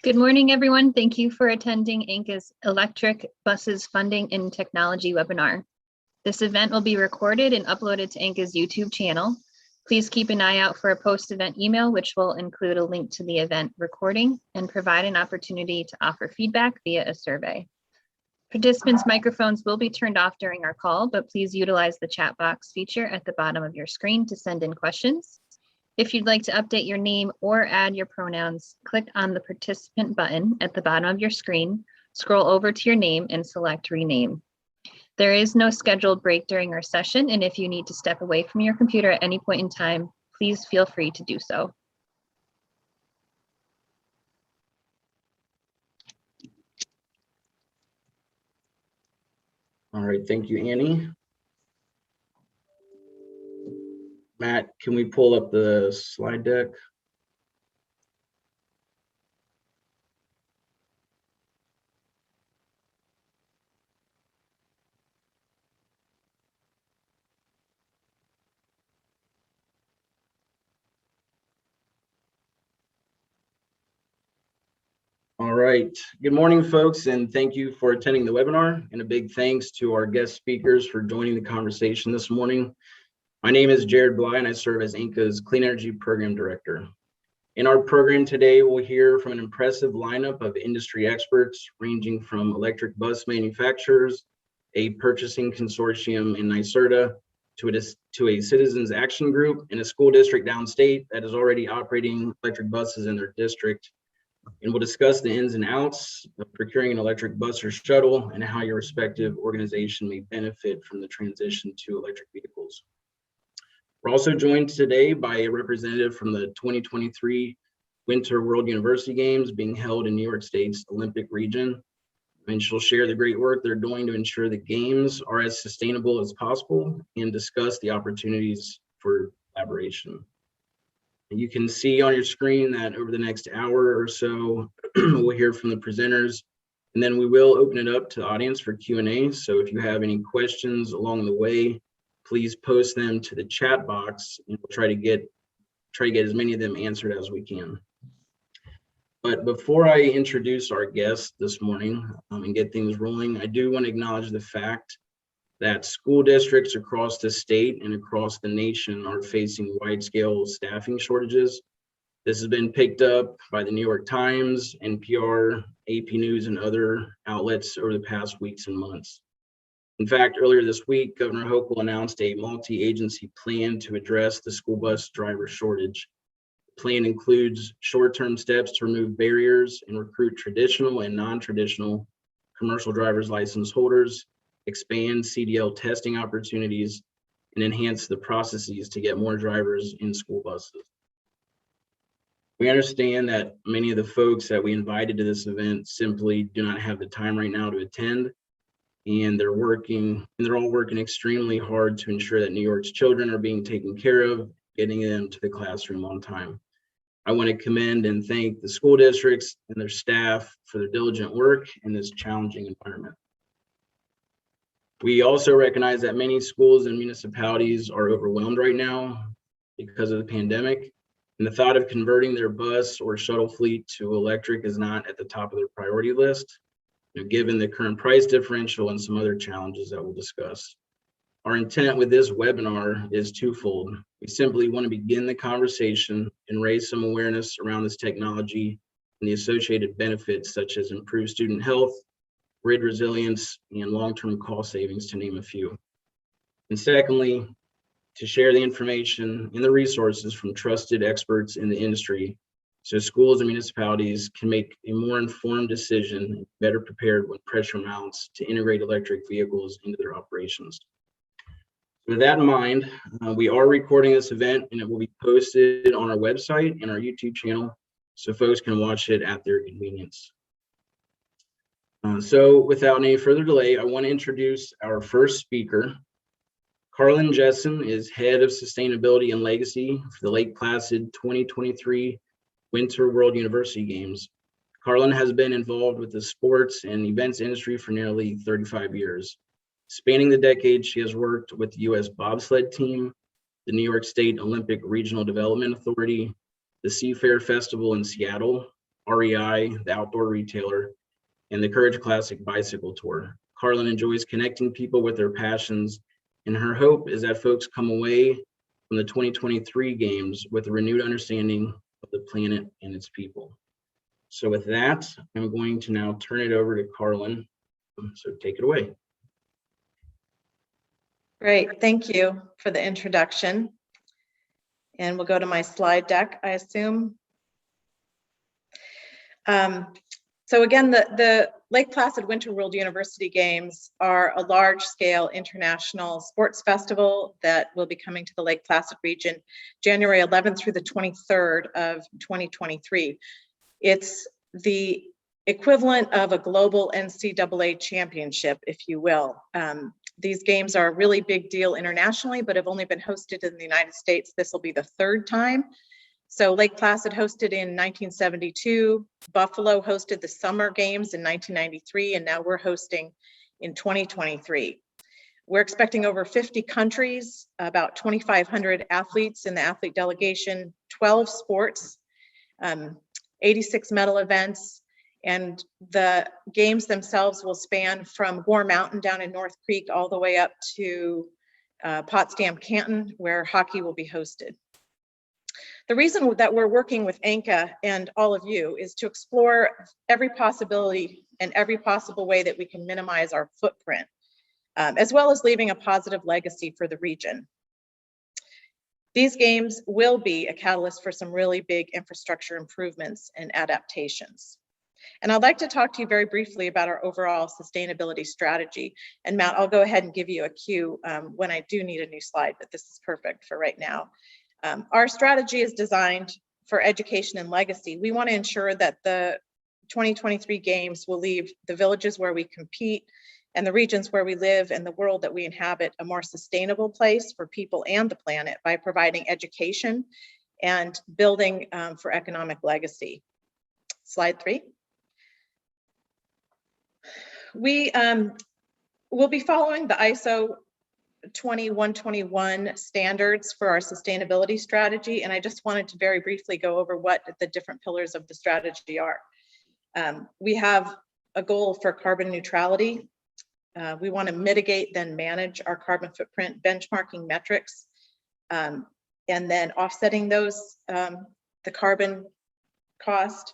Good morning, everyone. Thank you for attending ANCA's Electric Buses Funding and Technology webinar. This event will be recorded and uploaded to ANCA's YouTube channel. Please keep an eye out for a post-event email, which will include a link to the event recording and provide an opportunity to offer feedback via a survey. Participants' microphones will be turned off during our call, but please utilize the chat box feature at the bottom of your screen to send in questions. If you'd like to update your name or add your pronouns, click on the participant button at the bottom of your screen, scroll over to your name and select rename. There is no scheduled break during our session, and if you need to step away from your computer at any point in time, please feel free to do so. All right, thank you, Annie. Matt, can we pull up the slide deck? All right, good morning, folks, and thank you for attending the webinar, and a big thanks to our guest speakers for joining the conversation this morning. My name is Jared Bly, and I serve as ANCA's Clean Energy Program Director. In our program today, we'll hear from an impressive lineup of industry experts ranging from electric bus manufacturers, a purchasing consortium in NYSERDA, to a citizens action group and a school district downstate that is already operating electric buses in their district. And we'll discuss the ins and outs of procuring an electric bus or shuttle and how your respective organization may benefit from the transition to electric vehicles. We're also joined today by a representative from the 2023 Winter World University Games being held in New York State's Olympic region. And she'll share the great work they're doing to ensure the games are as sustainable as possible and discuss the opportunities for collaboration. And you can see on your screen that over the next hour or so, we'll hear from the presenters, and then we will open it up to the audience for Q&A. So if you have any questions along the way, please post them to the chat box, and we'll try to get as many of them answered as we can. But before I introduce our guest this morning and get things rolling, I do want to acknowledge the fact that school districts across the state and across the nation are facing wide-scale staffing shortages. This has been picked up by the New York Times, NPR, AP News, and other outlets over the past weeks and months. In fact, earlier this week, Governor Hochul announced a multi-agency plan to address the school bus driver shortage. The plan includes short-term steps to remove barriers and recruit traditional and non-traditional commercial driver's license holders, expand CDL testing opportunities, and enhance the processes to get more drivers in school buses. We understand that many of the folks that we invited to this event simply do not have the time right now to attend, and they're all working extremely hard to ensure that New York's children are being taken care of, getting them to the classroom on time. I want to commend and thank the school districts and their staff for their diligent work in this challenging environment. We also recognize that many schools and municipalities are overwhelmed right now because of the pandemic, and the thought of converting their bus or shuttle fleet to electric is not at the top of their priority list, given the current price differential and some other challenges that we'll discuss. Our intent with this webinar is twofold. We simply want to begin the conversation and raise some awareness around this technology and the associated benefits such as improved student health, grid resilience, and long-term cost savings, to name a few. And secondly, to share the information and the resources from trusted experts in the industry so schools and municipalities can make a more informed decision and better prepared when pressure mounts to integrate electric vehicles into their operations. With that in mind, we are recording this event, and it will be posted on our website and our YouTube channel so folks can watch it at their convenience. So without any further delay, I want to introduce our first speaker. Carlin Jessen is Head of Sustainability and Legacy for the Lake Placid 2023 Winter World University Games. Carlin has been involved with the sports and events industry for nearly 35 years. Spanning the decade, she has worked with the U.S. bobsled team, the New York State Olympic Regional Development Authority, the Seafair Festival in Seattle, REI, the outdoor retailer, and the Courage Classic Bicycle Tour. Carlin enjoys connecting people with their passions, and her hope is that folks come away from the 2023 games with a renewed understanding of the planet and its people. So with that, I'm going to now turn it over to Carlin. So take it away. Great, thank you for the introduction. And we'll go to my slide deck, I assume. So again, the Lake Placid Winter World University Games are a large-scale international sports festival that will be coming to the Lake Placid region January 11th through the 23rd of 2023. It's the equivalent of a global NCAA championship, if you will. These games are a really big deal internationally, but have only been hosted in the United States. This will be the third time. So Lake Placid hosted in 1972, Buffalo hosted the Summer Games in 1993, and now we're hosting in 2023. We're expecting over 50 countries, about 2,500 athletes in the athlete delegation, 12 sports, 86 medal events, and the games themselves will span from Gore Mountain down in North Creek all the way up to Potsdam Canton, where hockey will be hosted. The reason that we're working with ANCA and all of you is to explore every possibility and every possible way that we can minimize our footprint, as well as leaving a positive legacy for the region. These games will be a catalyst for some really big infrastructure improvements and adaptations. And I'd like to talk to you very briefly about our overall sustainability strategy. And Matt, I'll go ahead and give you a cue when I do need a new slide, but this is perfect for right now. Our strategy is designed for education and legacy. We want to ensure that the 2023 games will leave the villages where we compete and the regions where we live and the world that we inhabit a more sustainable place for people and the planet by providing education and building for economic legacy. Slide 3. We will be following the ISO 2121 standards for our sustainability strategy, and I just wanted to very briefly go over what the different pillars of the strategy are. We have a goal for carbon neutrality. We want to mitigate, then manage our carbon footprint, benchmarking metrics, and then offsetting those, the carbon cost.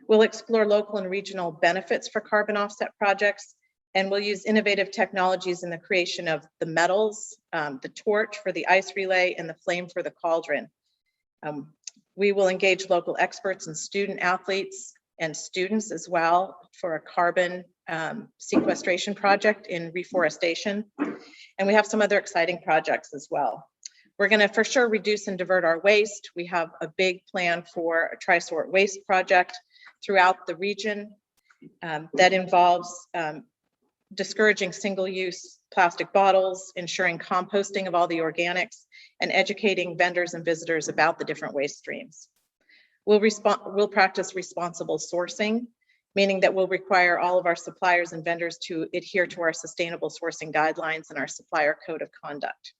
We'll explore local and regional benefits for carbon offset projects, and we'll use innovative technologies in the creation of the metals, the torch for the ice relay, and the flame for the cauldron. We will engage local experts and student athletes and students as well for a carbon sequestration project in reforestation. And we have some other exciting projects as well. We're going to for sure reduce and divert our waste. We have a big plan for a tri-sort waste project throughout the region that involves discouraging single-use plastic bottles, ensuring composting of all the organics, and educating vendors and visitors about the different waste streams. We'll practice responsible sourcing, meaning that we'll require all of our suppliers and vendors to adhere to our sustainable sourcing guidelines and our supplier code of conduct.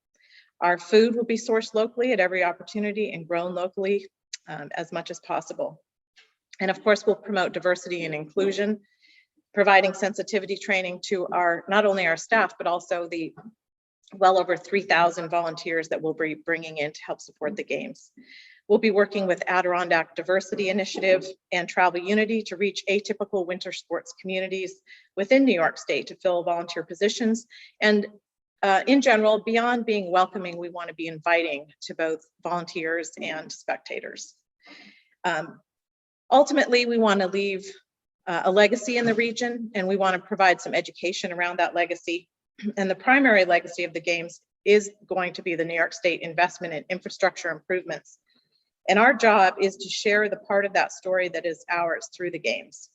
Our food will be sourced locally at every opportunity and grown locally as much as possible. And of course, we'll promote diversity and inclusion, providing sensitivity training to not only our staff, but also the well over 3,000 volunteers that we'll be bringing in to help support the games. We'll be working with Adirondack Diversity Initiative and Travel Unity to reach atypical winter sports communities within New York State to fill volunteer positions. And in general, beyond being welcoming, we want to be inviting to both volunteers and spectators. Ultimately, we want to leave a legacy in the region, and we want to provide some education around that legacy. And the primary legacy of the games is going to be the New York State investment in infrastructure improvements. And our job is to share the part of that story that is ours through the games.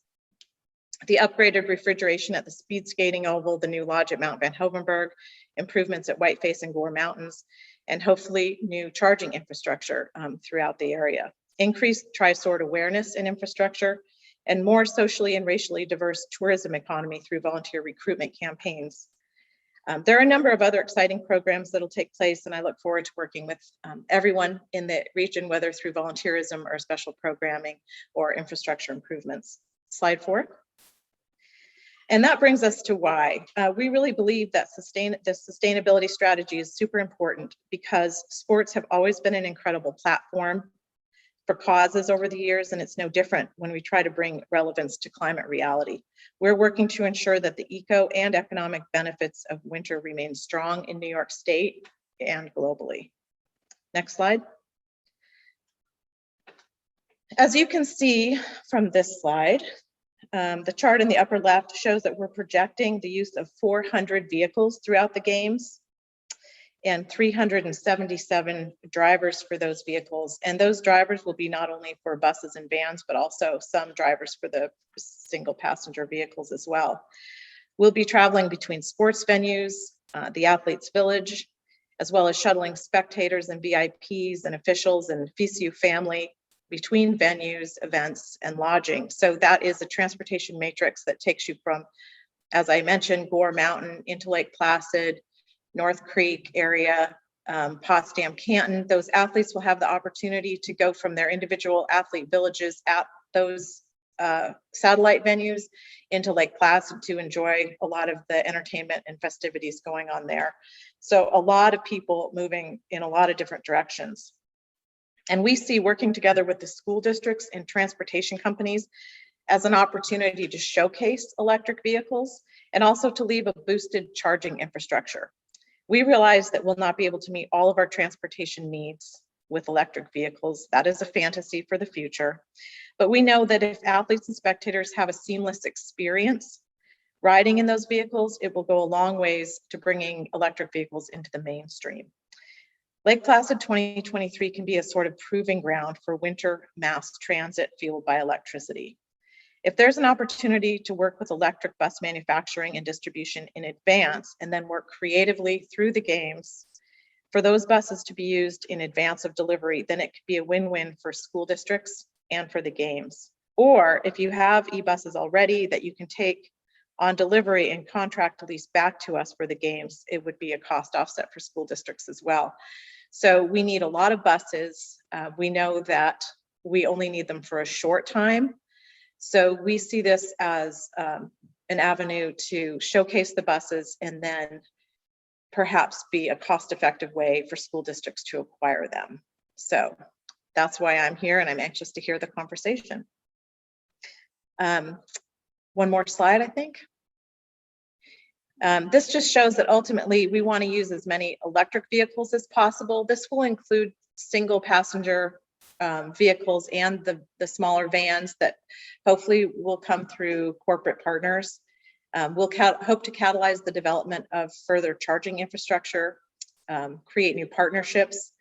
The upgraded refrigeration at the speed skating oval, the new lodge at Mount Van Hovenberg, improvements at Whiteface and Gore Mountains, and hopefully new charging infrastructure throughout the area. Increased tri-sort awareness and infrastructure, and more socially and racially diverse tourism economy through volunteer recruitment campaigns. There are a number of other exciting programs that will take place, and I look forward to working with everyone in the region, whether through volunteerism or special programming or infrastructure improvements. Slide 4. And that brings us to why. We really believe that the sustainability strategy is super important because sports have always been an incredible platform for causes over the years, and it's no different when we try to bring relevance to climate reality. We're working to ensure that the eco and economic benefits of winter remain strong in New York State and globally. Next slide. As you can see from this slide, the chart in the upper left shows that we're projecting the use of 400 vehicles throughout the games and 377 drivers for those vehicles. And those drivers will be not only for buses and vans, but also some drivers for the single passenger vehicles as well. We'll be traveling between sports venues, the Athletes Village, as well as shuttling spectators and VIPs and officials and FISU family between venues, events, and lodging. So that is a transportation matrix that takes you from, as I mentioned, Gore Mountain into Lake Placid, North Creek area, Potsdam, Canton. Those athletes will have the opportunity to go from their individual athlete villages at those satellite venues into Lake Placid to enjoy a lot of the entertainment and festivities going on there. So a lot of people moving in a lot of different directions. And we see working together with the school districts and transportation companies as an opportunity to showcase electric vehicles and also to leave a boosted charging infrastructure. We realize that we'll not be able to meet all of our transportation needs with electric vehicles. That is a fantasy for the future. But we know that if athletes and spectators have a seamless experience riding in those vehicles, it will go a long ways to bringing electric vehicles into the mainstream. Lake Placid 2023 can be a sort of proving ground for winter mass transit fueled by electricity. If there's an opportunity to work with electric bus manufacturing and distribution in advance and then work creatively through the games for those buses to be used in advance of delivery, then it could be a win-win for school districts and for the games. Or if you have e-buses already that you can take on delivery and contract to lease back to us for the games, it would be a cost offset for school districts as well. So we need a lot of buses. We know that we only need them for a short time. So we see this as an avenue to showcase the buses and then perhaps be a cost-effective way for school districts to acquire them. So that's why I'm here and I'm anxious to hear the conversation. One more slide, I think. This just shows that ultimately we want to use as many electric vehicles as possible. This will include single passenger vehicles and the smaller vans that hopefully will come through corporate partners. We'll hope to catalyze the development of further charging infrastructure, create new partnerships,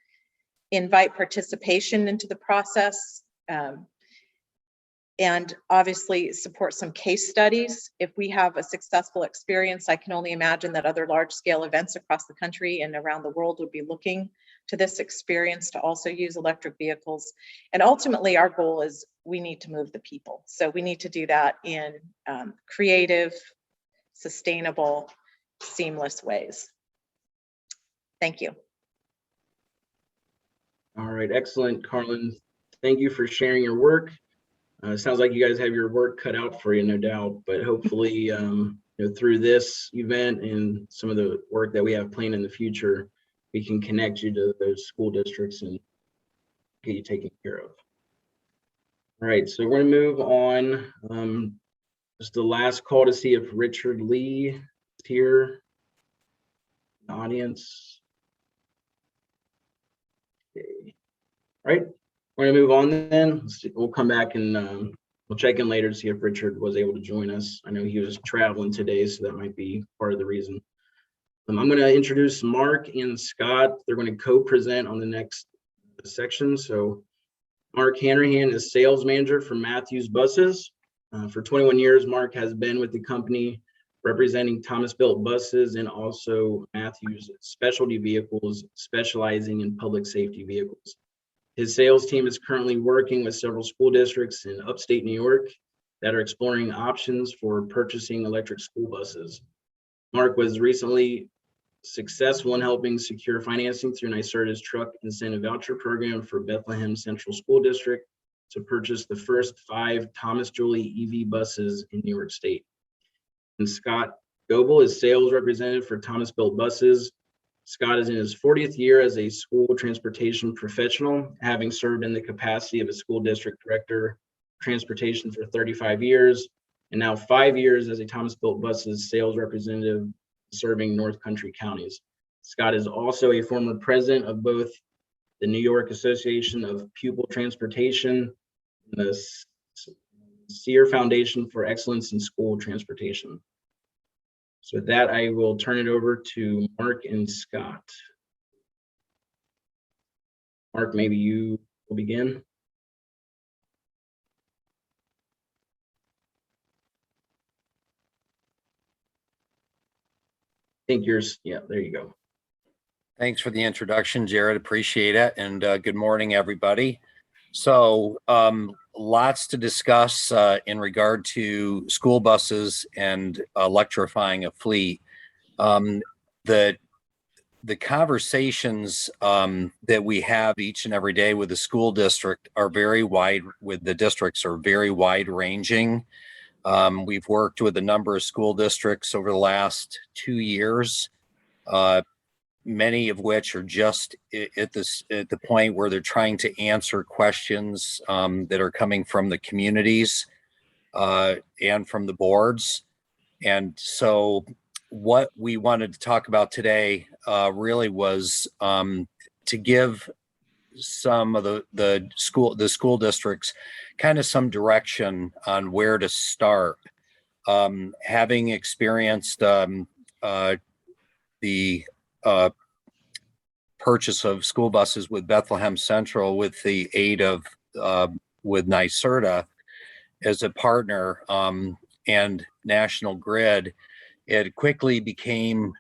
invite participation into the process, and obviously support some case studies. If we have a successful experience, I can only imagine that other large-scale events across the country and around the world would be looking to this experience to also use electric vehicles. And ultimately, our goal is we need to move the people. So we need to do that in creative, sustainable, seamless ways. Thank you. All right, excellent, Carlin. Thank you for sharing your work. Sounds like you guys have your work cut out for you, no doubt, but hopefully through this event and some of the work that we have planned in the future, we can connect you to those school districts and get you taken care of. All right, so we're gonna move on. Just the last call to see if Richard Lee is here in the audience. Okay. All right, we're gonna move on then. We'll come back and we'll check in later to see if Richard was able to join us. I know he was traveling today, so that might be part of the reason. I'm going to introduce Mark and Scott. They're going to co-present on the next section. So Mark Hanrahan is sales manager for Matthews Buses. For 21 years, Mark has been with the company representing Thomas Built buses and also Matthews specialty vehicles, specializing in public safety vehicles. His sales team is currently working with several school districts in upstate New York that are exploring options for purchasing electric school buses. Mark was recently Success won helping secure financing through NYSERDA's truck incentive voucher program for Bethlehem Central School District to purchase the first 5 Thomas Joly EV buses in New York State. And Scott Goebel is sales representative for Thomas Built Buses. Scott is in his 40th year as a school transportation professional, having served in the capacity of a school district director of transportation for 35 years, and now 5 years as a Thomas Built Buses sales representative serving North Country counties. Scott is also a former president of both the New York Association of Pupil Transportation and the Sear Foundation for Excellence in School Transportation. So with that, I will turn it over to Mark and Scott. Mark, maybe you will begin. I think yours, yeah, there you go. Thanks for the introduction, Jared. Appreciate it. And good morning, everybody. So lots to discuss in regard to school buses and electrifying a fleet. The conversations that we have each and every day with the school district are very wide, with the districts are very wide ranging. We've worked with a number of school districts over the last 2 years, many of which are just at the point where they're trying to answer questions that are coming from the communities and from the boards. And so what we wanted to talk about today really was to give some of the school districts kind of some direction on where to start. Having experienced the purchase of school buses with Bethlehem Central with the aid of with NYSERDA as a partner and National Grid, it quickly became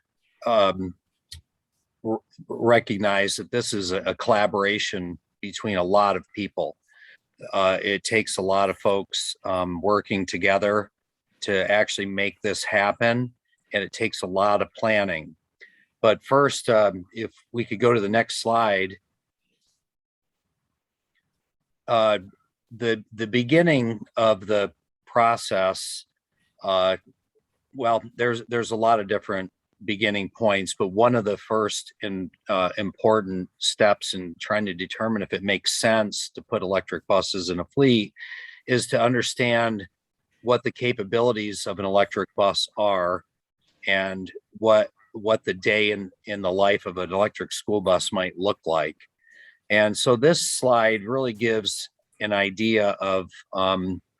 recognized that this is a collaboration between a lot of people. It takes a lot of folks working together to actually make this happen, and it takes a lot of planning. But first, if we could go to the next slide. The beginning of the process, well, there's a lot of different beginning points, but one of the first important steps in trying to determine if it makes sense to put electric buses in a fleet is to understand what the capabilities of an electric bus are and what the day in the life of an electric school bus might look like. And so this slide really gives an idea of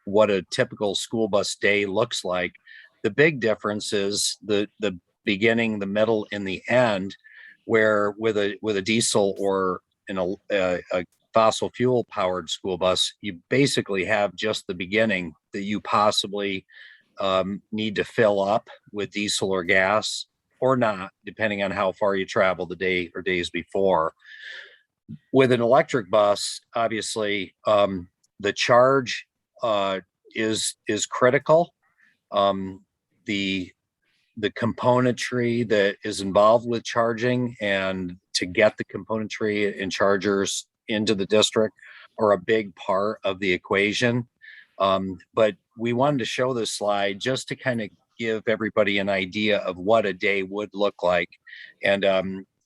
what a typical school bus day looks like. The big difference is the beginning, the middle, and the end, where with a diesel or a fossil fuel powered school bus, you basically have just the beginning that you possibly need to fill up with diesel or gas or not, depending on how far you travel the day or days before. With an electric bus, obviously, the charge is critical. The componentry that is involved with charging and to get the componentry and chargers into the district are a big part of the equation. But we wanted to show this slide just to kind of give everybody an idea of what a day would look like. And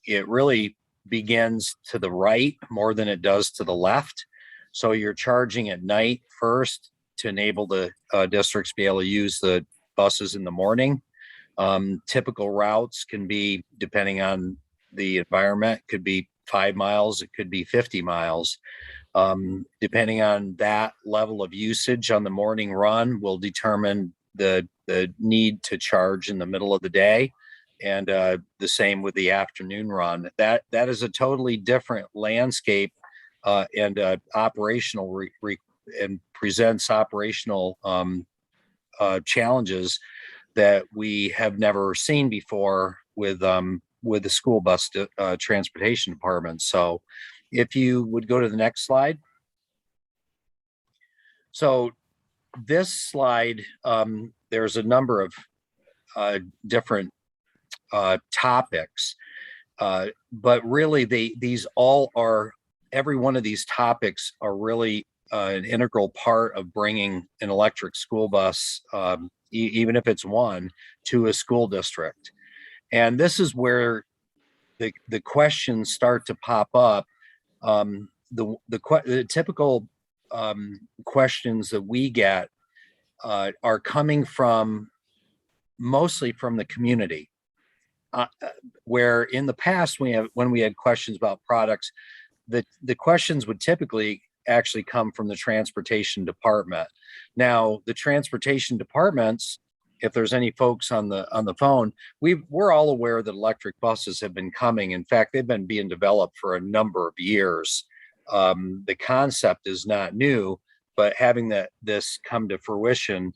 it really begins to the right more than it does to the left. So you're charging at night first to enable the districts to be able to use the buses in the morning. Typical routes can be, depending on the environment, could be 5 miles, it could be 50 miles. Depending on that level of usage on the morning run will determine the need to charge in the middle of the day, and the same with the afternoon run. That is a totally different landscape and operational and presents operational challenges that we have never seen before with the school bus transportation department. So if you would go to the next slide. So this slide, there's a number of different topics. But really, these all are, every one of these topics are really an integral part of bringing an electric school bus, even if it's one, to a school district. And this is where the questions start to pop up. The typical questions that we get are coming from mostly from the community. Where in the past when we had questions about products, the questions would typically actually come from the transportation department. Now, the transportation departments, if there's any folks on the phone, we're all aware that electric buses have been coming. In fact, they've been being developed for a number of years. The concept is not new, but having this come to fruition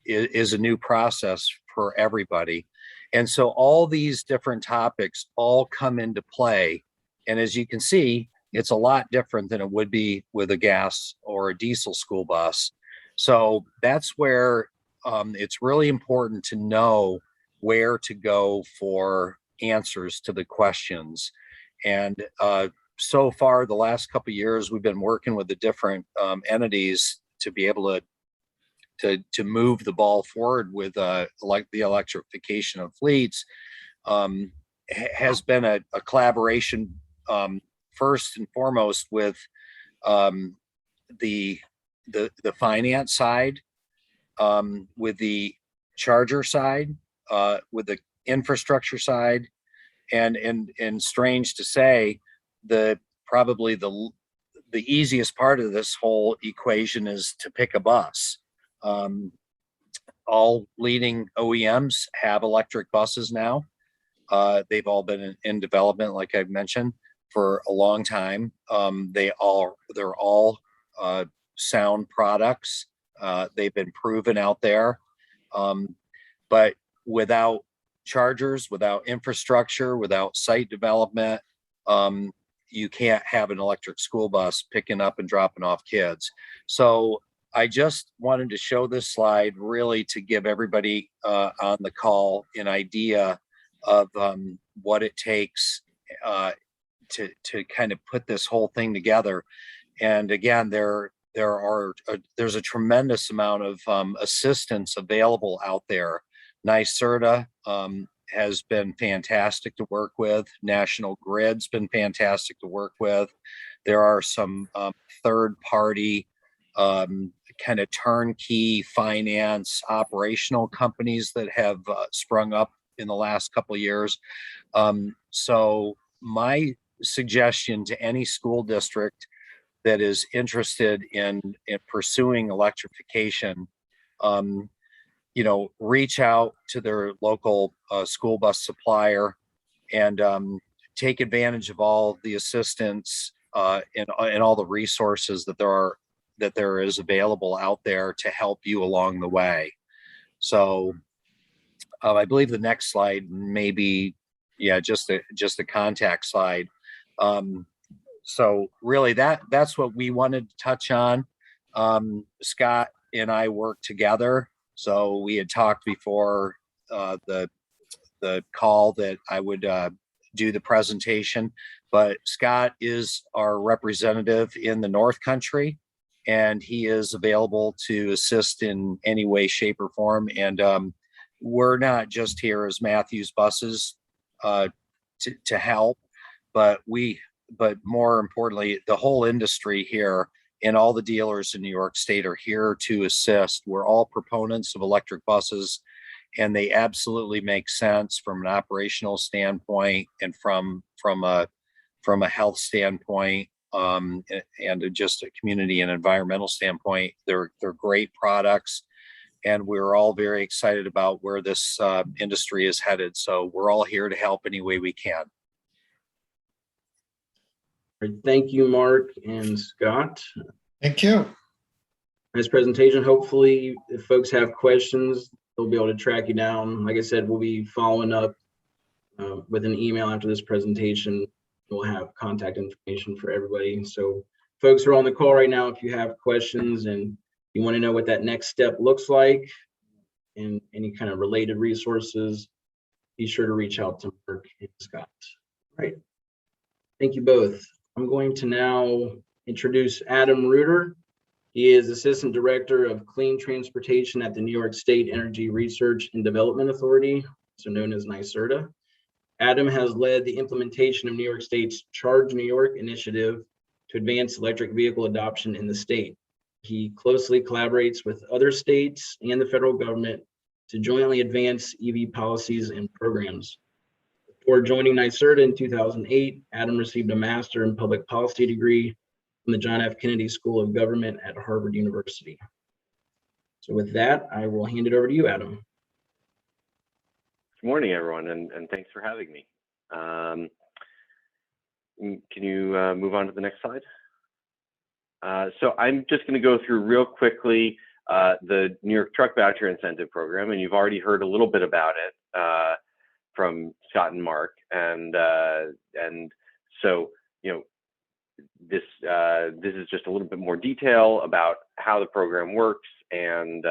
is a new process for everybody. And so all these different topics all come into play. And as you can see, it's a lot different than it would be with a gas or a diesel school bus. So that's where it's really important to know where to go for answers to the questions. And so far, the last couple of years, we've been working with the different entities to be able to move the ball forward with like the electrification of fleets. Has been a collaboration first and foremost with the finance side, with the charger side, with the infrastructure side, and strange to say, probably the easiest part of this whole equation is to pick a bus. All leading OEMs have electric buses now. They've all been in development, like I've mentioned, for a long time. They're all sound products. They've been proven out there. But without chargers, without infrastructure, without site development, you can't have an electric school bus picking up and dropping off kids. So I just wanted to show this slide really to give everybody on the call an idea of what it takes to kind of put this whole thing together. And again, there's a tremendous amount of assistance available out there. NYSERDA has been fantastic to work with. National Grid's been fantastic to work with. There are some third-party kind of turnkey finance operational companies that have sprung up in the last couple of years. So my suggestion to any school district that is interested in pursuing electrification, reach out to their local school bus supplier and take advantage of all the assistance and all the resources that there is available out there to help you along the way. So I believe the next slide may be, just a contact slide. So really that's what we wanted to touch on. Scott and I worked together. So we had talked before the call that I would do the presentation, but Scott is our representative in the North Country, and he is available to assist in any way, shape, or form. And we're not just here as Matthews Buses to help, but more importantly, the whole industry here and all the dealers in New York State are here to assist. We're all proponents of electric buses, and they absolutely make sense from an operational standpoint and from a health standpoint, and just a community and environmental standpoint. They're great products, and we're all very excited about where this industry is headed. So we're all here to help any way we can. Thank you, Mark and Scott. Thank you. Nice presentation. Hopefully, if folks have questions, they'll be able to track you down. Like I said, we'll be following up with an email after this presentation. We'll have contact information for everybody. So folks who are on the call right now, if you have questions and you want to know what that next step looks like and any kind of related resources, be sure to reach out to Mark and Scott. All right. Thank you both. I'm going to now introduce Adam Reuter. He is Assistant Director of Clean Transportation at the New York State Energy Research and Development Authority, also known as NYSERDA. Adam has led the implementation of New York State's Charge New York initiative to advance electric vehicle adoption in the state. He closely collaborates with other states and the federal government to jointly advance EV policies and programs. Before joining NYSERDA in 2008, Adam received a Master in Public Policy degree from the John F. Kennedy School of Government at Harvard University. So with that, I will hand it over to you, Adam. Good morning, everyone, and thanks for having me. Can you move on to the next slide? So I'm just going to go through real quickly the New York Truck Voucher Incentive Program, and you've already heard a little bit about it from Scott and Mark, and so this is just a little bit more detail about how the program works and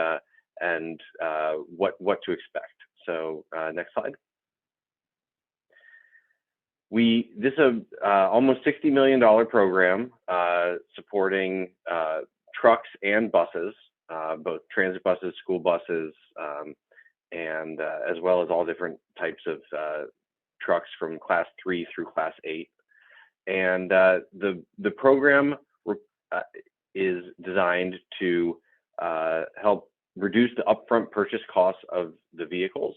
what to expect. So next slide. This is a almost $60 million program supporting trucks and buses, both transit buses, school buses, and as well as all different types of trucks from Class 3 through Class 8. And the program is designed to help reduce the upfront purchase costs of the vehicles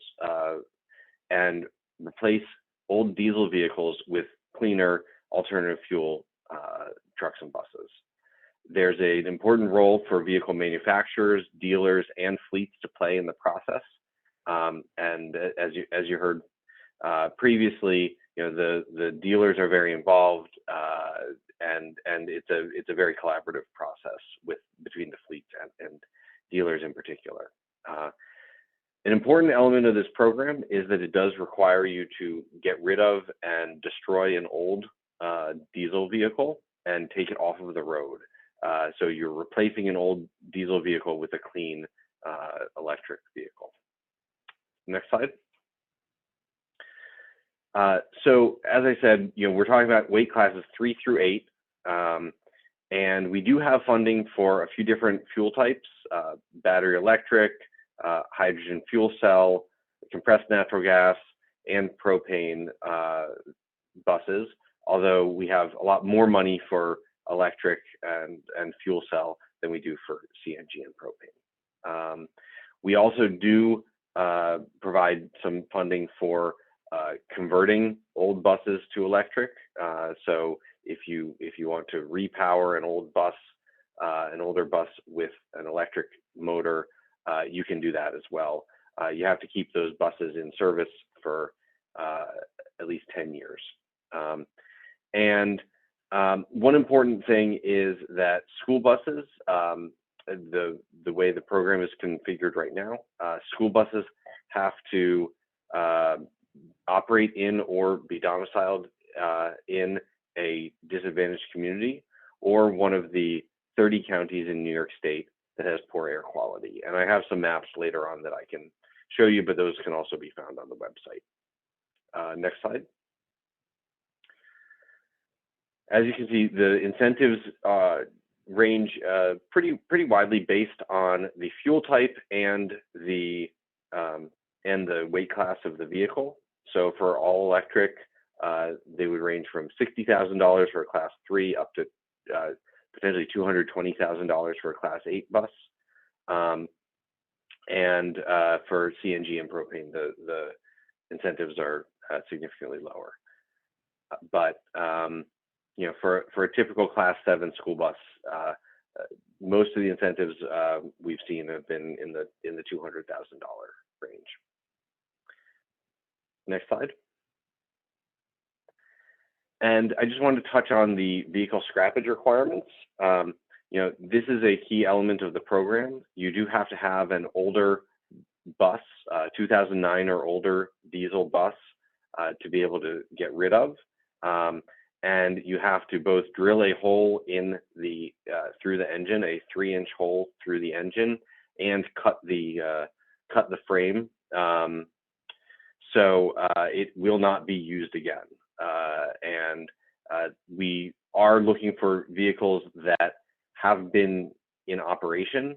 and replace old diesel vehicles with cleaner alternative fuel trucks and buses. There's an important role for vehicle manufacturers, dealers, and fleets to play in the process. And as you heard previously, the dealers are very involved, and it's a very collaborative process between the fleets and dealers in particular. An important element of this program is that it does require you to get rid of and destroy an old diesel vehicle and take it off of the road. So you're replacing an old diesel vehicle with a clean electric vehicle. Next slide. So as I said, we're talking about weight classes 3 through 8. And we do have funding for a few different fuel types, battery electric, hydrogen fuel cell, compressed natural gas, and propane buses, although we have a lot more money for electric and fuel cell than we do for CNG and propane. We also do provide some funding for converting old buses to electric. So if you want to repower an old bus, an older bus with an electric motor, you can do that as well. You have to keep those buses in service for at least 10 years. And one important thing is that school buses, the way the program is configured right now, school buses have to operate in or be domiciled in a disadvantaged community or one of the 30 counties in New York State that has poor air quality. And I have some maps later on that I can show you, but those can also be found on the website. Next slide. As you can see, the incentives range pretty widely based on the fuel type and the weight class of the vehicle. So for all electric, they would range from $60,000 for a Class 3 up to potentially $220,000 for a Class 8 bus. And for CNG and propane, the incentives are significantly lower. But for a typical Class 7 school bus, most of the incentives we've seen have been in the $200,000 range. Next slide. And I just wanted to touch on the vehicle scrappage requirements. This is a key element of the program. You do have to have an older bus, 2009 or older diesel bus, to be able to get rid of. And you have to both drill a hole in the through the engine, a 3-inch hole through the engine, and cut the frame. So it will not be used again. And we are looking for vehicles that have been in operation.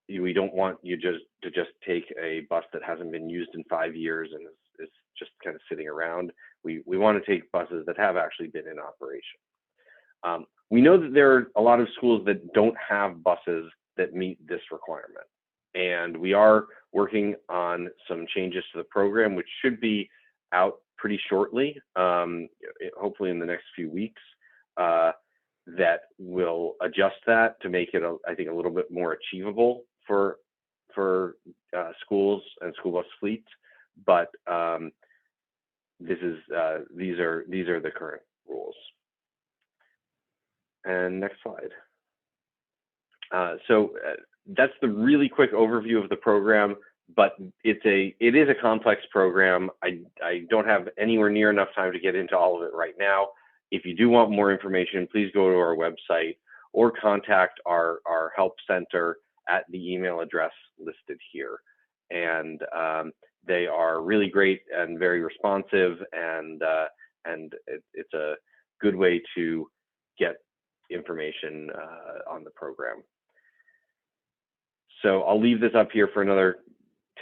We don't want you to just take a bus that hasn't been used in 5 years and is just kind of sitting around. We want to take buses that have actually been in operation. We know that there are a lot of schools that don't have buses that meet this requirement. And we are working on some changes to the program, which should be out pretty shortly, hopefully in the next few weeks, that will adjust that to make it, I think, a little bit more achievable for schools and school bus fleets. But these are the current rules. And next slide. So that's the really quick overview of the program, but it is a complex program. I don't have anywhere near enough time to get into all of it right now. If you do want more information, please go to our website or contact our help center at the email address listed here. And they are really great and very responsive, and it's a good way to get information on the program. So I'll leave this up here for another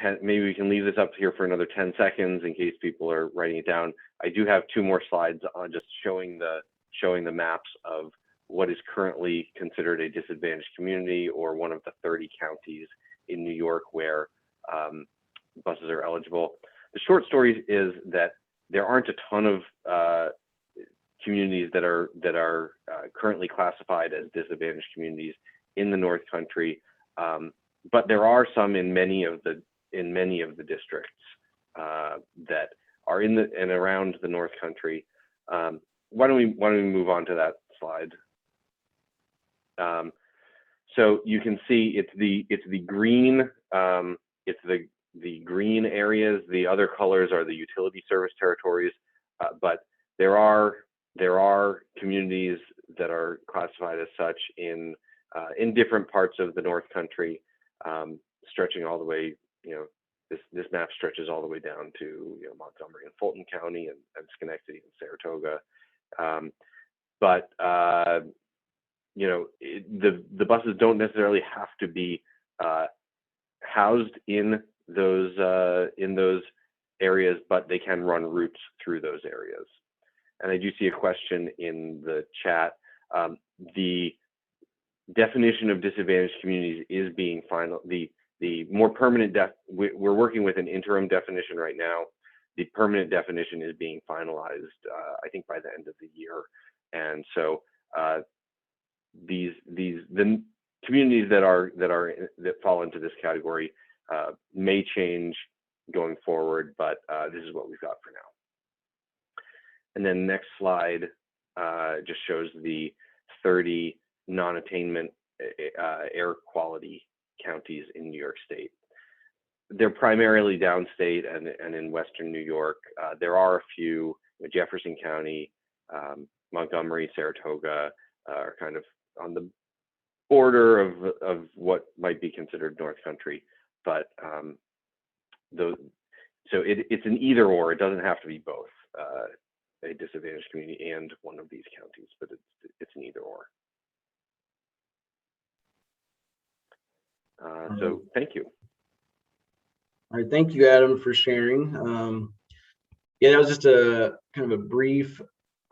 10, maybe we can leave this up here for another 10 seconds in case people are writing it down. I do have 2 more slides on just showing the maps of what is currently considered a disadvantaged community, or one of the 30 counties in New York where buses are eligible. The short story is that there aren't a ton of communities that are currently classified as disadvantaged communities in the North Country, but there are some in many of the districts that are in and around the North Country. Why don't we move on to that slide? So you can see it's the green the green areas. The other colors are the utility service territories, but there are communities that are classified as such in different parts of the North Country, stretching all the way. This map stretches all the way down to Montgomery and Fulton County, and Schenectady and Saratoga. But the buses don't necessarily have to be housed in those areas, but they can run routes through those areas. And I do see a question in the chat. The definition of disadvantaged communities is being final. The more permanent we're working with an interim definition right now. The permanent definition is being finalized, I think, by the end of the year. And so the communities that fall into this category may change going forward, but this is what we've got for now. And then next slide just shows the 30 non-attainment air quality counties in New York State. They're primarily downstate and in Western New York. There are a few, Jefferson County, Montgomery, Saratoga are kind of on the border of what might be considered North Country, but so it's an either or. It doesn't have to be both a disadvantaged community and one of these counties, but it's an either or. So thank you. All right, thank you, Adam, for sharing. Yeah, that was just a kind of a brief,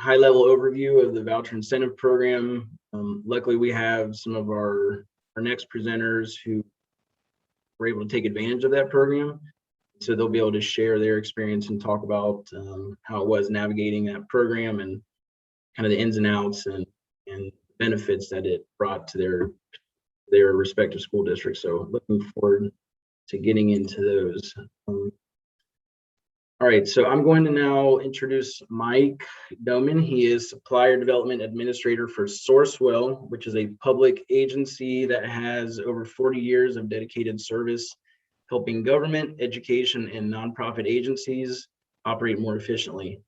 high-level overview of the voucher incentive program. Luckily, we have some of our next presenters who were able to take advantage of that program, so they'll be able to share their experience and talk about how it was navigating that program and kind of the ins and outs and benefits that it brought to their respective school districts. So looking forward to getting into those. All right, so I'm going to now introduce Mike Doman. He is Supplier Development Administrator for Sourceful, which is a public agency that has over 40 years of dedicated service helping government, education, and nonprofit agencies operate more efficiently.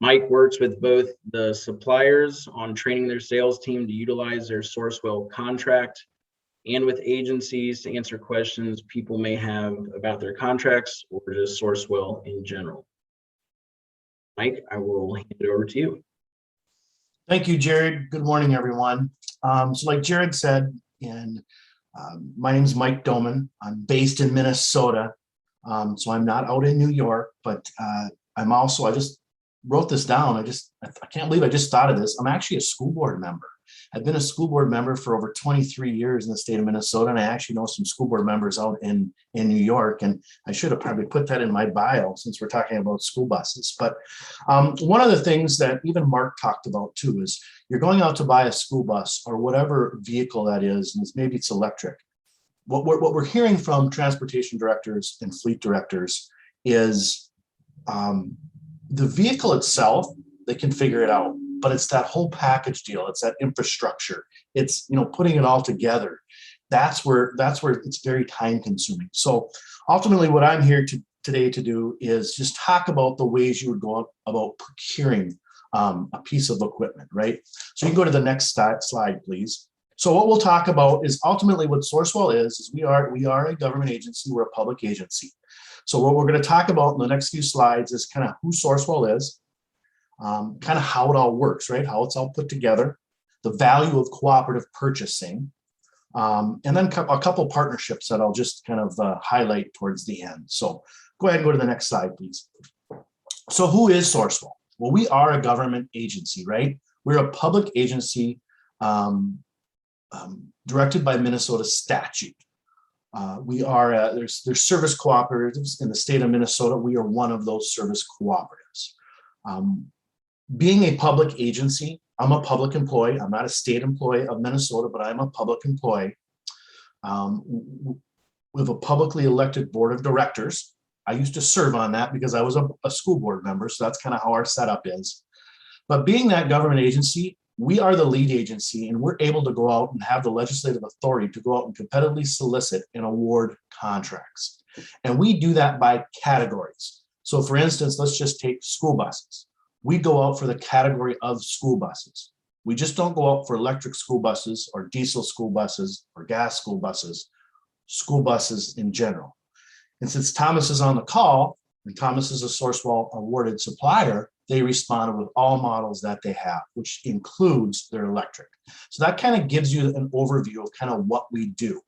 Mike works with both the suppliers on training their sales team to utilize their Sourcewell contract, and with agencies to answer questions people may have about their contracts or just Sourcewell in general. Mike, I will hand it over to you. Thank you, Jared. Good morning, everyone. So like Jared said, my name is Mike Doman. I'm based in Minnesota. So I'm not out in New York, but I just wrote this down. I can't believe I just thought of this. I'm actually a school board member. I've been a school board member for over 23 years in the state of Minnesota, and I actually know some school board members out in New York, and I should have probably put that in my bio since we're talking about school buses. But one of the things that even Mark talked about too is you're going out to buy a school bus or whatever vehicle that is, and maybe it's electric. What we're hearing from transportation directors and fleet directors is the vehicle itself, they can figure it out, but it's that whole package deal. It's that infrastructure. It's, putting it all together. That's where it's very time consuming. So ultimately what I'm here today to do is just talk about the ways you would go about procuring a piece of equipment, right? So you can go to the next slide, please. So what we'll talk about is ultimately what Sourcewell is we are a government agency, we're a public agency. So what we're going to talk about in the next few slides is kind of who Sourcewell is, kind of how it all works, right? How it's all put together, the value of cooperative purchasing, and then a couple partnerships that I'll just kind of highlight towards the end. So go ahead and go to the next slide, please. So who is Sourcewell? Well, we are a government agency, right? We're a public agency directed by Minnesota statute. We are there's service cooperatives in the state of Minnesota. We are one of those service cooperatives. Being a public agency, I'm a public employee. I'm not a state employee of Minnesota, but I'm a public employee. We have a publicly elected board of directors. I used to serve on that because I was a school board member, so that's kind of how our setup is. But being that government agency, we are the lead agency, and we're able to go out and have the legislative authority to go out and competitively solicit and award contracts. And we do that by categories. So for instance, let's just take school buses. We go out for the category of school buses. We just don't go out for electric school buses or diesel school buses or gas school buses in general. And since Thomas is on the call, and Thomas is a Sourcewell awarded supplier, they responded with all models that they have, which includes their electric. So that kind of gives you an overview of kind of what we do.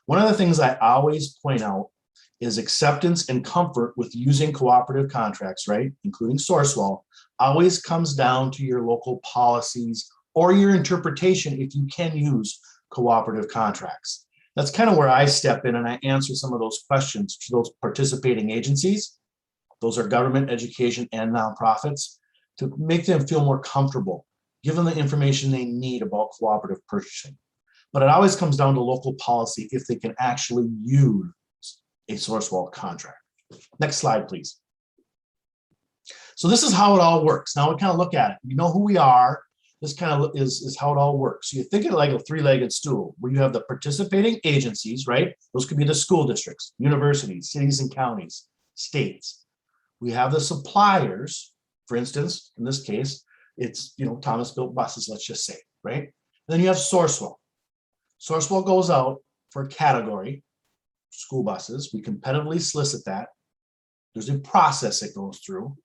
One of the things I always point out is acceptance and comfort with using cooperative contracts, right? Including Sourcewell, always comes down to your local policies or your interpretation if you can use cooperative contracts. That's kind of where I step in and I answer some of those questions to those participating agencies. Those are government, education, and nonprofits, to make them feel more comfortable, give them the information they need about cooperative purchasing. But it always comes down to local policy if they can actually use a Sourcewell contract. Next slide, please. So this is how it all works. Now we kind of look at it. You know who we are. This kind of is how it all works. So you think of it like a three-legged stool where you have the participating agencies, right? Those could be the school districts, universities, cities and counties, states. We have the suppliers, for instance, in this case, it's, Thomas Built Buses, let's just say, right? And then you have Sourcewell. Sourcewell goes out for a category, school buses. We competitively solicit that. There's a process it goes through.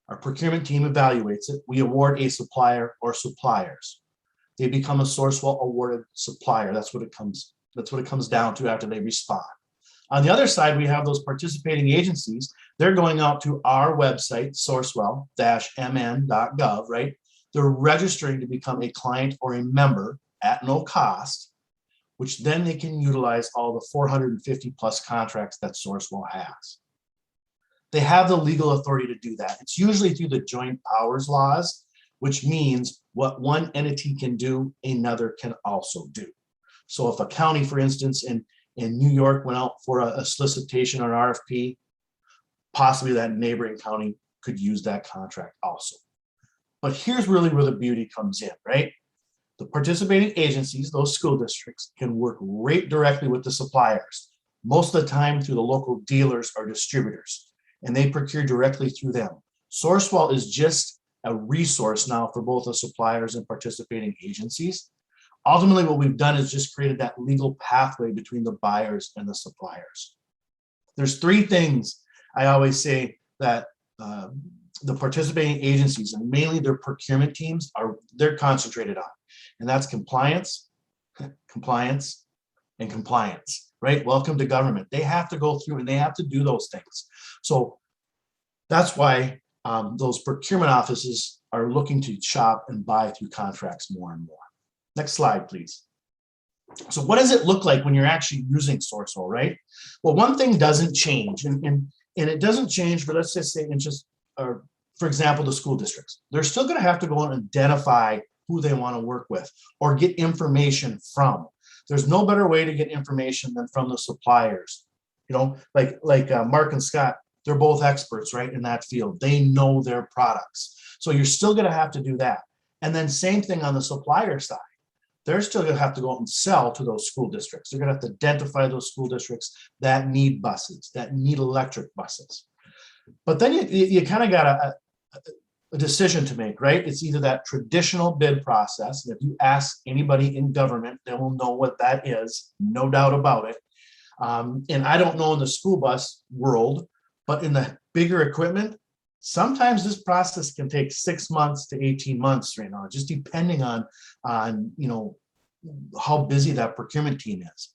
Our procurement team evaluates it. We award a supplier or suppliers. They become a Sourcewell awarded supplier. That's what it comes down to after they respond. On the other side, we have those participating agencies. They're going out to our website, sourcewell-mn.gov, right? They're registering to become a client or a member at no cost, which then they can utilize all the 450 plus contracts that Sourcewell has. They have the legal authority to do that. It's usually through the joint powers laws, which means what one entity can do, another can also do. So if a county, for instance, in New York went out for a solicitation or an RFP, possibly that neighboring county could use that contract also. But here's really where the beauty comes in, right? The participating agencies, those school districts, can work right directly with the suppliers, most of the time through the local dealers or distributors, and they procure directly through them. Sourcewell is just a resource now for both the suppliers and participating agencies. Ultimately, what we've done is just created that legal pathway between the buyers and the suppliers. There's three things I always say that the participating agencies, and mainly their procurement teams, they're concentrated on, and that's compliance, compliance, and compliance, right? Welcome to government. They have to go through and they have to do those things. So that's why those procurement offices are looking to shop and buy through contracts more and more. Next slide, please. So what does it look like when you're actually using Sourceful, right? Well, one thing doesn't change, and it doesn't change for, let's just say, for example, the school districts. They're still going to have to go and identify who they want to work with or get information from. There's no better way to get information than from the suppliers. You know, like Mark and Scott, they're both experts, right, in that field. They know their products. So you're still going to have to do that. And then same thing on the supplier side. They're still going to have to go out and sell to those school districts. They're going to have to identify those school districts that need buses, that need electric buses. But then you kind of got a decision to make, right? It's either that traditional bid process. And if you ask anybody in government, they will know what that is, no doubt about it. And I don't know in the school bus world, but in the bigger equipment, sometimes this process can take 6 months to 18 months right now, just depending on you know, how busy that procurement team is.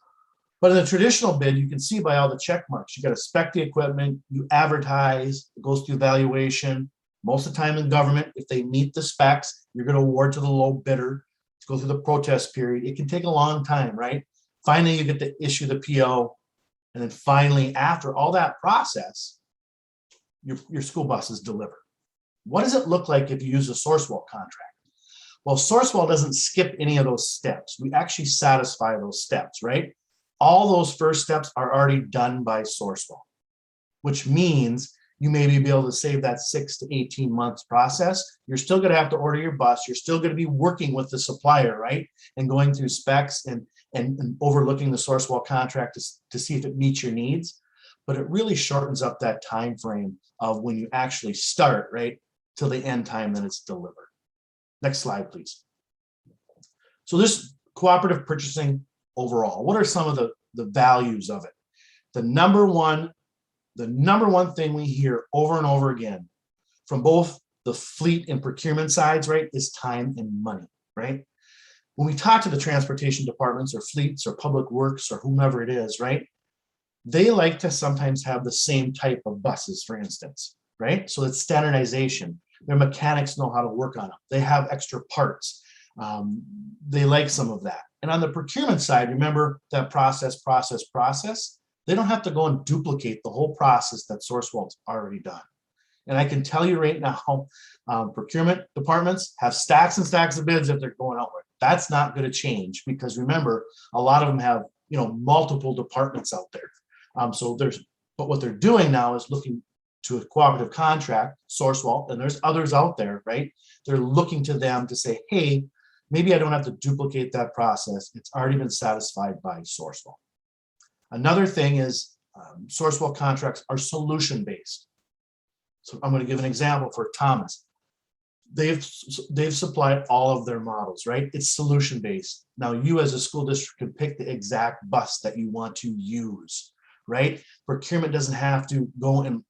But in the traditional bid, you can see by all the check marks, you got to spec the equipment, you advertise, it goes through evaluation. Most of the time in government, if they meet the specs, you're going to award to the low bidder to go through the protest period. It can take a long time, right? Finally, you get to issue the PO. And then finally, after all that process, your school bus is delivered. What does it look like if you use a Sourcewell contract? Well, Sourcewell doesn't skip any of those steps. We actually satisfy those steps, right? All those first steps are already done by Sourcewell, which means you may be able to save that 6 to 18 months process. You're still going to have to order your bus. You're still going to be working with the supplier, right? And going through specs and overlooking the Sourcewell contract to see if it meets your needs. But it really shortens up that time frame of when you actually start, right, till the end time that it's delivered. Next slide, please. So this cooperative purchasing overall, what are some of the values of it? The number one thing we hear over and over again from both the fleet and procurement sides, right, is time and money, right? When we talk to the transportation departments or fleets or public works or whomever it is, right, they like to sometimes have the same type of buses, for instance, right? So it's standardization. Their mechanics know how to work on them. They have extra parts. They like some of that. And on the procurement side, remember that process. They don't have to go and duplicate the whole process that Sourcewell's already done. And I can tell you right now, procurement departments have stacks and stacks of bids that they're going out with. That's not going to change because remember, a lot of them have, you know, multiple departments out there. But what they're doing now is looking to a cooperative contract, Sourcewell, and there's others out there, right? They're looking to them to say, hey, maybe I don't have to duplicate that process. It's already been satisfied by Sourcewell. Another thing is Sourcewell contracts are solution-based. So I'm going to give an example for Thomas. They've supplied all of their models, right? It's solution-based. Now you as a school district can pick the exact bus that you want to use, right? Procurement doesn't have to go and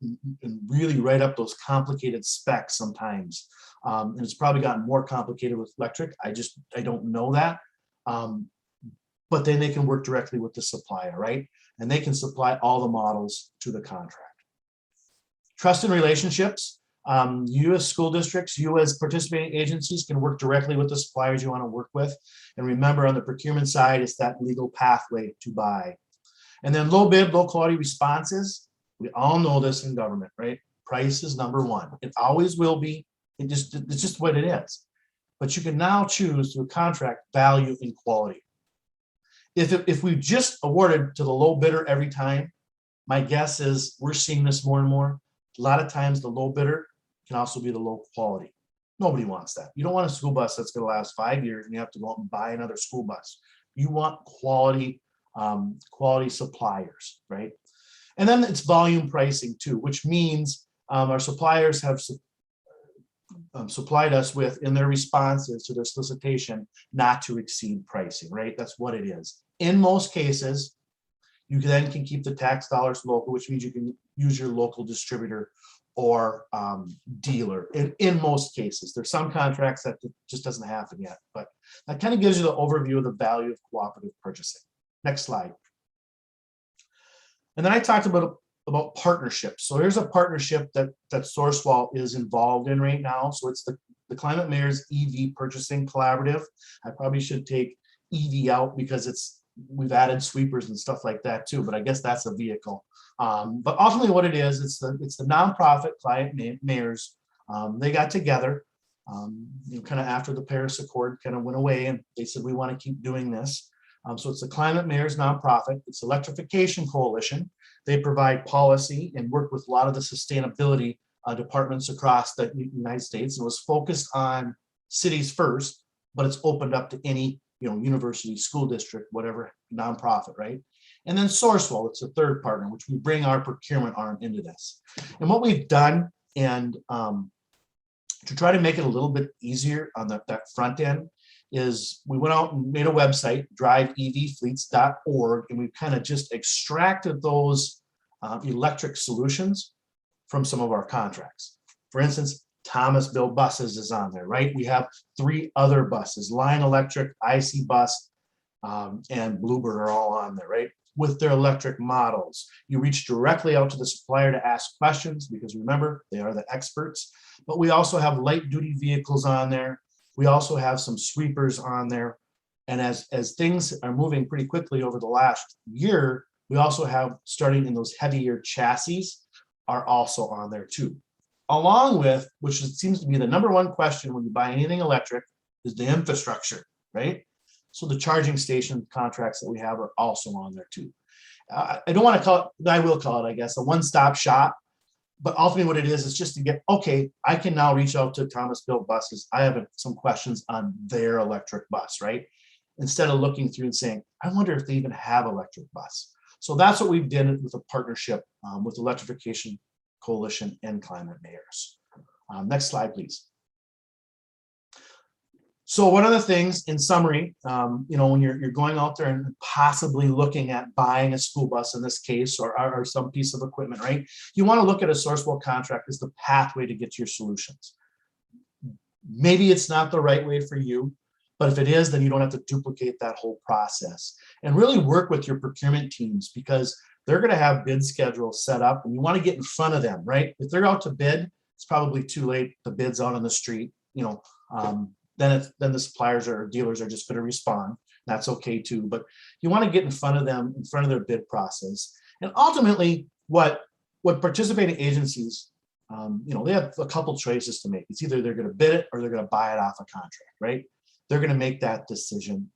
really write up those complicated specs sometimes. And it's probably gotten more complicated with electric. I don't know that. But then they can work directly with the supplier, right? And they can supply all the models to the contract. Trust and relationships. You as school districts, you as participating agencies can work directly with the suppliers you want to work with. And remember on the procurement side, it's that legal pathway to buy. And then low bid, low quality responses. We all know this in government, right? Price is number one. It always will be. It's just what it is. But you can now choose through contract value and quality. If we just awarded to the low bidder every time, my guess is we're seeing this more and more. A lot of times the low bidder can also be the low quality. Nobody wants that. You don't want a school bus that's going to last 5 years and you have to go out and buy another school bus. You want quality suppliers, right? And then it's volume pricing too, which means our suppliers have supplied us with in their responses to their solicitation not to exceed pricing, right? That's what it is. In most cases, you then can keep the tax dollars local, which means you can use your local distributor or dealer in most cases. There's some contracts that just doesn't happen yet, but that kind of gives you the overview of the value of cooperative purchasing. Next slide. And then I talked about partnerships. So here's a partnership that Sourcewell is involved in right now. So it's the Climate Mayor's EV Purchasing Collaborative. I probably should take EV out because we've added sweepers and stuff like that too, but I guess that's a vehicle. But ultimately what it is, it's the nonprofit Climate Mayors. They got together, kind of after the Paris Accord kind of went away, and they said, we want to keep doing this. So it's the Climate Mayors nonprofit. It's Electrification Coalition. They provide policy and work with a lot of the sustainability departments across the United States. It was focused on cities first, but it's opened up to any university, school district, whatever nonprofit, right? And then Sourcewell, it's a third partner, which we bring our procurement arm into this. And what we've done, and to try to make it a little bit easier on that front end, is we went out and made a website, driveevfleets.org, and we kind of just extracted those electric solutions from some of our contracts. For instance, Thomasville Buses is on there, right? We have 3 other buses, Line Electric, IC Bus, and Bluebird are all on there, right? With their electric models. You reach directly out to the supplier to ask questions because remember, they are the experts. But we also have light duty vehicles on there. We also have some sweepers on there. And as things are moving pretty quickly over the last year, we also have, starting in those heavier chassis, are also on there too. Along with, which seems to be the #1 question when you buy anything electric, is the infrastructure, right? So the charging station contracts that we have are also on there too. I don't want to call it, I will call it, I guess, a one-stop shop. But ultimately what it is just to get, okay, I can now reach out to Thomasville Buses. I have some questions on their electric bus, right? Instead of looking through and saying, I wonder if they even have electric bus. So that's what we've done with a partnership with Electrification Coalition and Climate Mayors. Next slide, please. So one of the things, in summary, when you're going out there and possibly looking at buying a school bus in this case, or some piece of equipment, right? You want to look at a Sourcewell contract as the pathway to get to your solutions. Maybe it's not the right way for you, but if it is, then you don't have to duplicate that whole process. And really work with your procurement teams because they're going to have bid schedules set up, and you want to get in front of them, right? If they're out to bid, it's probably too late. The bid's out on the street, then the suppliers or dealers are just going to respond. That's okay too, but you want to get in front of them, in front of their bid process. And ultimately, what participating agencies, they have a couple choices to make. It's either they're going to bid it or they're going to buy it off a contract, right? They're going to make that decision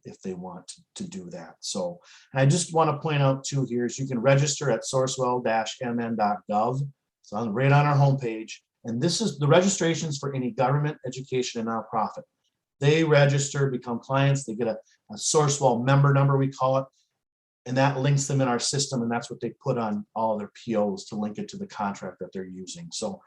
if they want to do that. So, and I just want to point out too here is you can register at sourcewell-mn.gov. So right on our homepage. And this is the registrations for any government, education, and nonprofit. They register, become clients, they get a Sourcewell member number, we call it, and that links them in our system, and that's what they put on all their POs to link it to the contract that they're using. So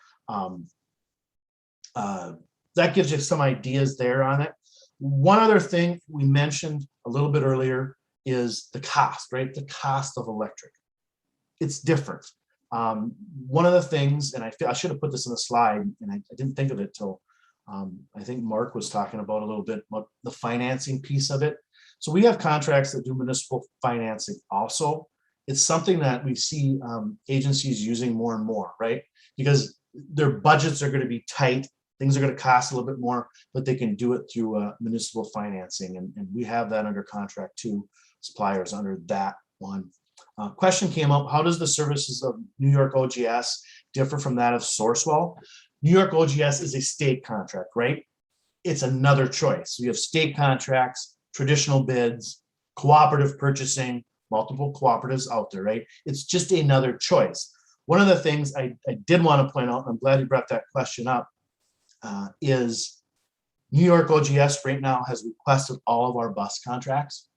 that gives you some ideas there on it. One other thing we mentioned a little bit earlier is the cost, right? The cost of electric. It's different. One of the things, and I should have put this in the slide, and I didn't think of it till I think Mark was talking about a little bit about the financing piece of it. So we have contracts that do municipal financing also. It's something that we see agencies using more and more, right? Because their budgets are going to be tight. Things are going to cost a little bit more, but they can do it through municipal financing. And we have that under contract too, suppliers under that one. Question came up, how does the services of New York OGS differ from that of Sourcewell? New York OGS is a state contract, right? It's another choice. We have state contracts, traditional bids, cooperative purchasing, multiple cooperatives out there, right? It's just another choice. One of the things I did want to point out, and I'm glad you brought that question up, is New York OGS right now has requested all of our bus contracts.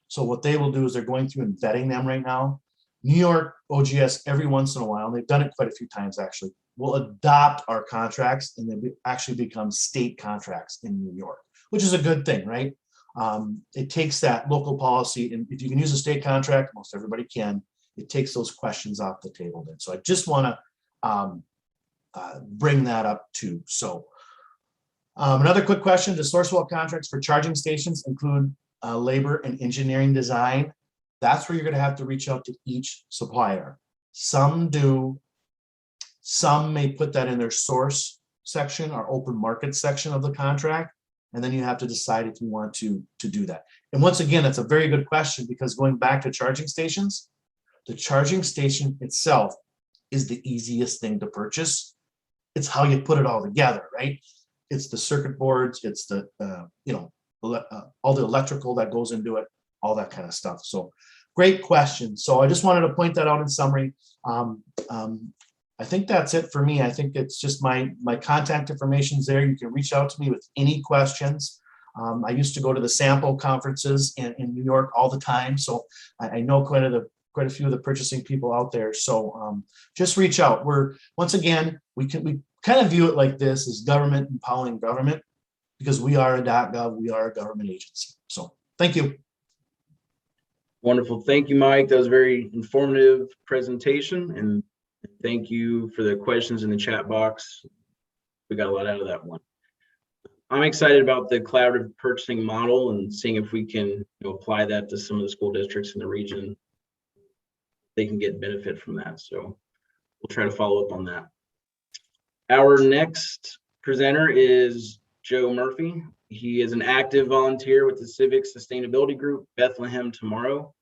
So what they will do is they're going through and vetting them right now. New York OGS every once in a while, and they've done it quite a few times actually, will adopt our contracts and they actually become state contracts in New York, which is a good thing, right? It takes that local policy, and if you can use a state contract, most everybody can, it takes those questions off the table then. So I just want to bring that up too. So another quick question, does Sourceful contracts for charging stations include labor and engineering design? That's where you're going to have to reach out to each supplier. Some do, some may put that in their source section or open market section of the contract. And then you have to decide if you want to do that. And once again, that's a very good question, because going back to charging stations, the charging station itself is the easiest thing to purchase. It's how you put it all together, right? It's the circuit boards, it's the, all the electrical that goes into it, all that kind of stuff. So great question. So I just wanted to point that out in summary. I think that's it for me. I think it's just my contact information's there. You can reach out to me with any questions. I used to go to the sample conferences in New York all the time. So I know quite a few of the purchasing people out there. So just reach out. Once again, we kind of view it like this as government empowering government, because we are a .gov, we are a government agency. So thank you. Wonderful. Thank you, Mike. That was a very informative presentation, and thank you for the questions in the chat box. We got a lot out of that one. I'm excited about the collaborative purchasing model and seeing if we can apply that to some of the school districts in the region. They can get benefit from that. So we'll try to follow up on that. Our next presenter is Joe Murphy. He is an active volunteer with the Civic Sustainability Group, Bethlehem Tomorrow.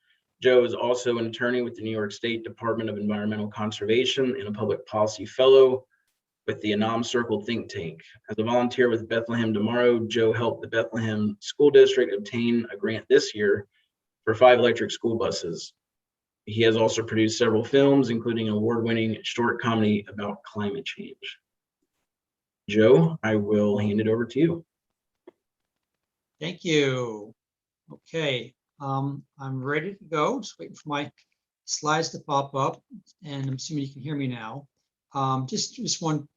Joe is also an attorney with the New York State Department of Environmental Conservation and a public policy fellow with the Anam Circle think tank. As a volunteer with Bethlehem Tomorrow, Joe helped the Bethlehem School District obtain a grant this year for 5 electric school buses. He has also produced several films, including an award-winning short comedy about climate change. Joe, I will hand it over to you. Thank you. Okay, I'm ready to go. Just waiting for my slides to pop up, and I'm assuming you can hear me now. Just one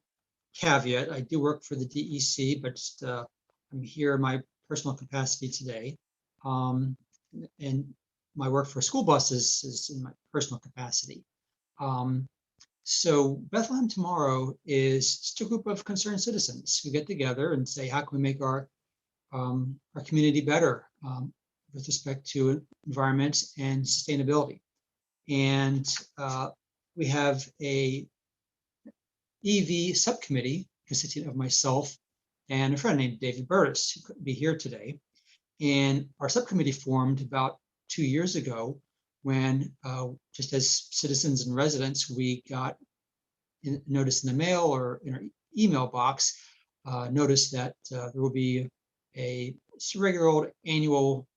caveat. I do work for the DEC, but just, I'm here in my personal capacity today. And my work for school buses is in my personal capacity. So Bethlehem Tomorrow is just a group of concerned citizens who get together and say, how can we make our community better with respect to environment and sustainability? And we have a EV subcommittee consisting of myself and a friend named David Burtis, who couldn't be here today. And our subcommittee formed about 2 years ago when, just as citizens and residents, we got notice in the mail or in our email box, notice that there will be a regular old annual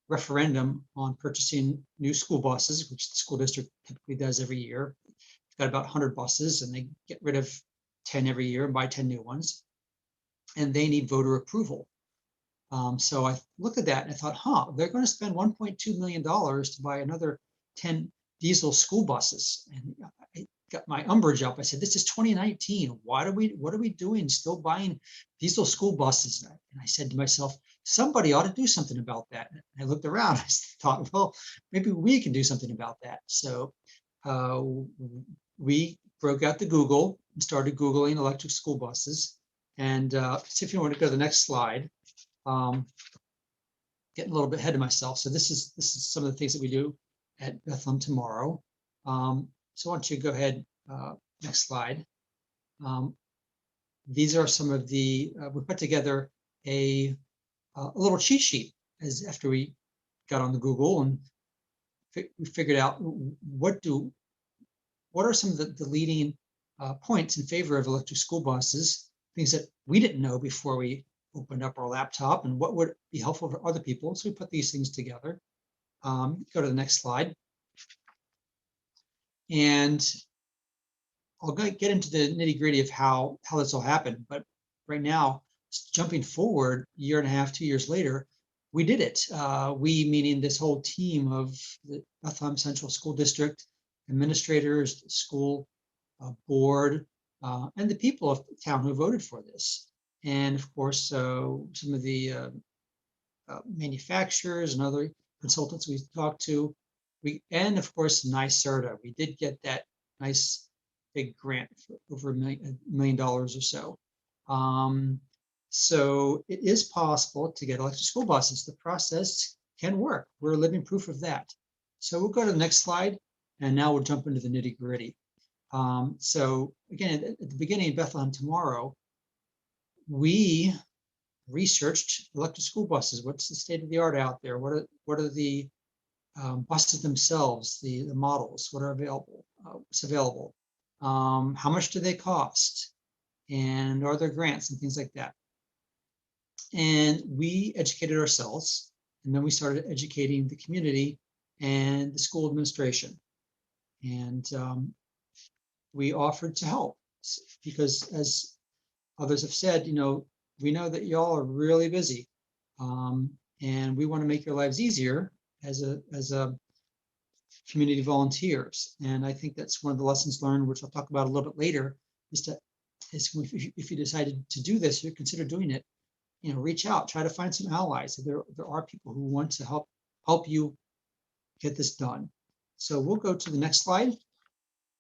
referendum on purchasing new school buses, which the school district typically does every year. It's got about 100 buses, and they get rid of 10 every year and buy 10 new ones. And they need voter approval. So I looked at that and I thought, they're going to spend $1.2 million to buy another 10 diesel school buses. And I got my umbrage up. I said, this is 2019. What are we doing still buying diesel school buses? And I said to myself, somebody ought to do something about that. And I looked around. I thought, well, maybe we can do something about that. So we broke out the Google and started Googling electric school buses. And see if you want to go to the next slide. Getting a little bit ahead of myself. So this is some of the things that we do at Bethlehem Tomorrow. So why don't you go ahead, next slide. These are some of the, we put together a little cheat sheet after we got on the Google, and we figured out what are some of the leading points in favor of electric school buses, things that we didn't know before we opened up our laptop, and what would be helpful for other people. So we put these things together. Go to the next slide. And I'll get into the nitty gritty of how this all happened. But right now, jumping forward a year and a half, 2 years later, we did it. We, meaning this whole team of the Bethlehem Central School District, administrators, school board, and the people of the town who voted for this. And of course, some of the manufacturers and other consultants we talked to, and of course, NYSERDA. We did get that nice big grant for over $1 million or so. So it is possible to get electric school buses. The process can work. We're living proof of that. So we'll go to the next slide, and now we'll jump into the nitty gritty. So again, at the beginning of Bethlehem Tomorrow, we researched electric school buses. What's the state of the art out there? What are the buses themselves, the models? What are available? What's available? How much do they cost? And are there grants and things like that? And we educated ourselves, and then we started educating the community and the school administration. And we offered to help because, as others have said, we know that y'all are really busy, and we want to make your lives easier as a community volunteers. And I think that's one of the lessons learned, which I'll talk about a little bit later, is if you decided to do this, or consider doing it, reach out, try to find some allies. There are people who want to help you get this done. So we'll go to the next slide.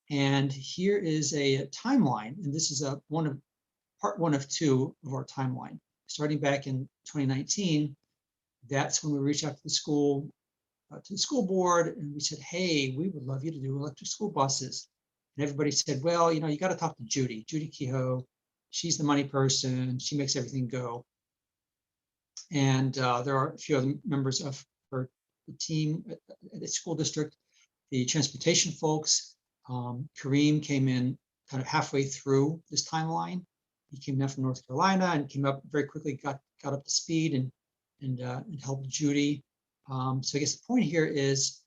And here is a timeline. And this is part one of two of our timeline. Starting back in 2019, that's when we reached out to the school board, and we said, hey, we would love you to do electric school buses. And everybody said, well, you got to talk to Judy Kehoe. She's the money person. She makes everything go. And there are a few other members of the team at the school district, the transportation folks. Kareem came in kind of halfway through this timeline. He came down from North Carolina and came up very quickly, got up to speed and helped Judy. So I guess the point here is,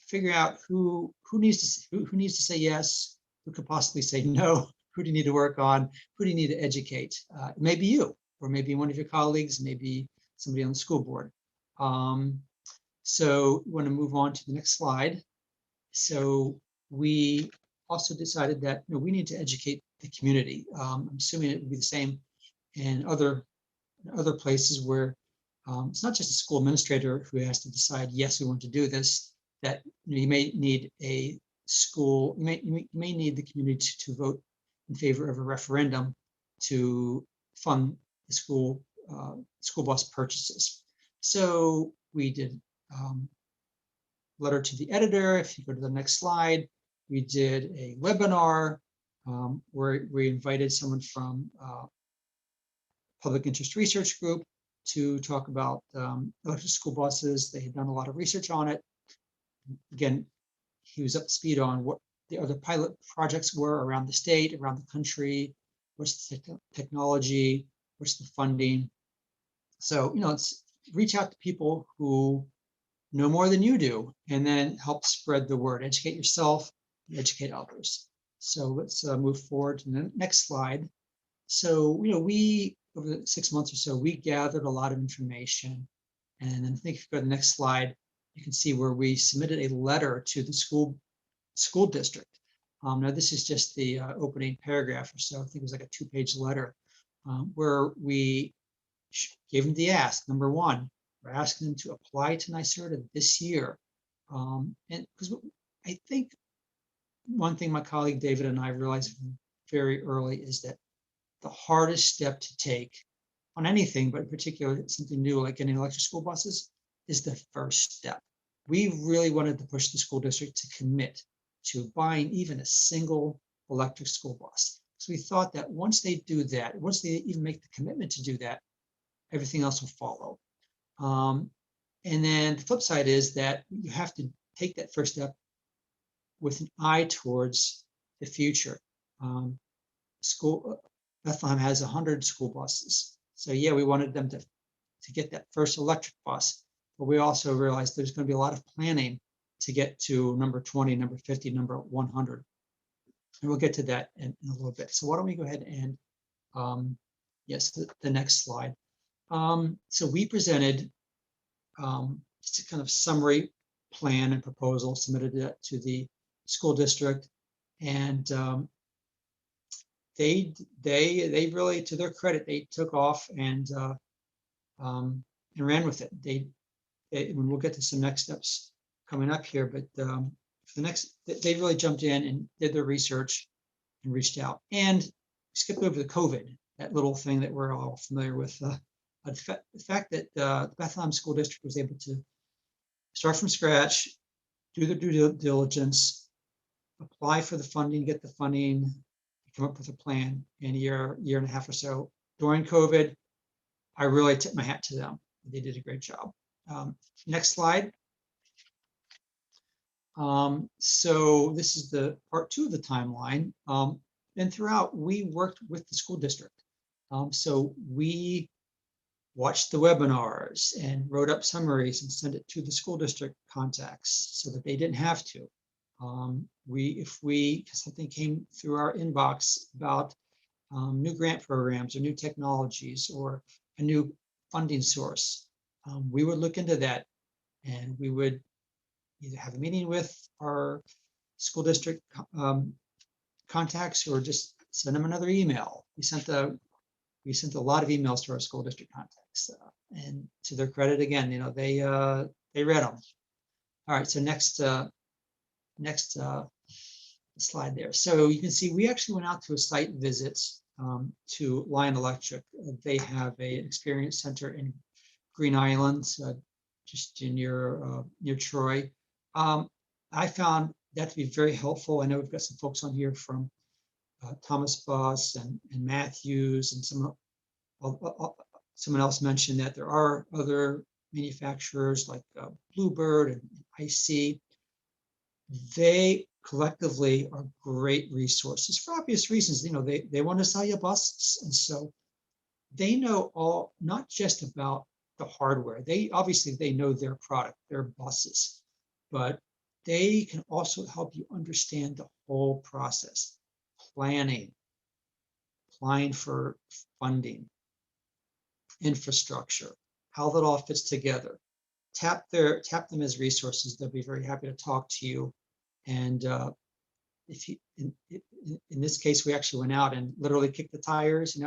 figure out who needs to say yes, who could possibly say no, who do you need to work on, who do you need to educate. It may be you, or maybe one of your colleagues, maybe somebody on the school board. So we want to move on to the next slide. So we also decided that we need to educate the community. I'm assuming it would be the same in other places where it's not just a school administrator who has to decide, yes, we want to do this, that you may need a school, you may need the community to vote in favor of a referendum to fund the school bus purchases. So we did letter to the editor. If you go to the next slide, we did a webinar where we invited someone from Public Interest Research Group to talk about electric school buses. They had done a lot of research on it. Again, he was up to speed on what the other pilot projects were around the state, around the country, what's the technology, what's the funding. So, it's reach out to people who know more than you do, and then help spread the word. Educate yourself, educate others. So let's move forward to the next slide. So, we, over the 6 months or so, we gathered a lot of information. And then I think if you go to the next slide, you can see where we submitted a letter to the school district. Now this is just the opening paragraph or so. I think it was like a 2-page letter where we gave them the ask. Number one, we're asking them to apply to NYSERDA this year. And because I think one thing my colleague David and I realized very early is that the hardest step to take on anything, but in particular something new like getting electric school buses, is the first step. We really wanted to push the school district to commit to buying even a single electric school bus. So we thought that once they do that, once they even make the commitment to do that, everything else will follow. And then the flip side is that you have to take that first step with an eye towards the future. Bethlehem has 100 school buses. So yeah, we wanted them to get that first electric bus, but we also realized there's going to be a lot of planning to get to number 20, number 50, number 100. And we'll get to that in a little bit. So why don't we go ahead and, yes, the next slide. So we presented just a kind of summary plan and proposal, submitted it to the school district. And they really, to their credit, they took off and ran with it. And we'll get to some next steps coming up here, but they really jumped in and did their research and reached out and skipped over the COVID, that little thing that we're all familiar with. The fact that the Bethlehem School District was able to start from scratch, do the due diligence, apply for the funding, get the funding, come up with a plan in a year and a half or so during COVID. I really tip my hat to them. They did a great job. Next slide. So this is the part 2 of the timeline. And throughout, we worked with the school district. So we watched the webinars and wrote up summaries and sent it to the school district contacts so that they didn't have to. If something came through our inbox about new grant programs or new technologies or a new funding source, we would look into that, and we would either have a meeting with our school district contacts or just send them another email. We sent a lot of emails to our school district contacts, and to their credit, again, they read them. All right, so next slide there. So you can see we actually went out to a site visits to Lion Electric. They have an experience center in Green Islands, just near Troy. I found that to be very helpful. I know we've got some folks on here from Thomas Boss and Matthews, and someone else mentioned that there are other manufacturers like Bluebird and IC. They collectively are great resources for obvious reasons. They want to sell you buses, and so they know not just about the hardware. They know their product, their buses, but they can also help you understand the whole process: planning, applying for funding, infrastructure, how that all fits together. Tap them as resources. They'll be very happy to talk to you. And if you, in this case, we actually went out and literally kicked the tires. It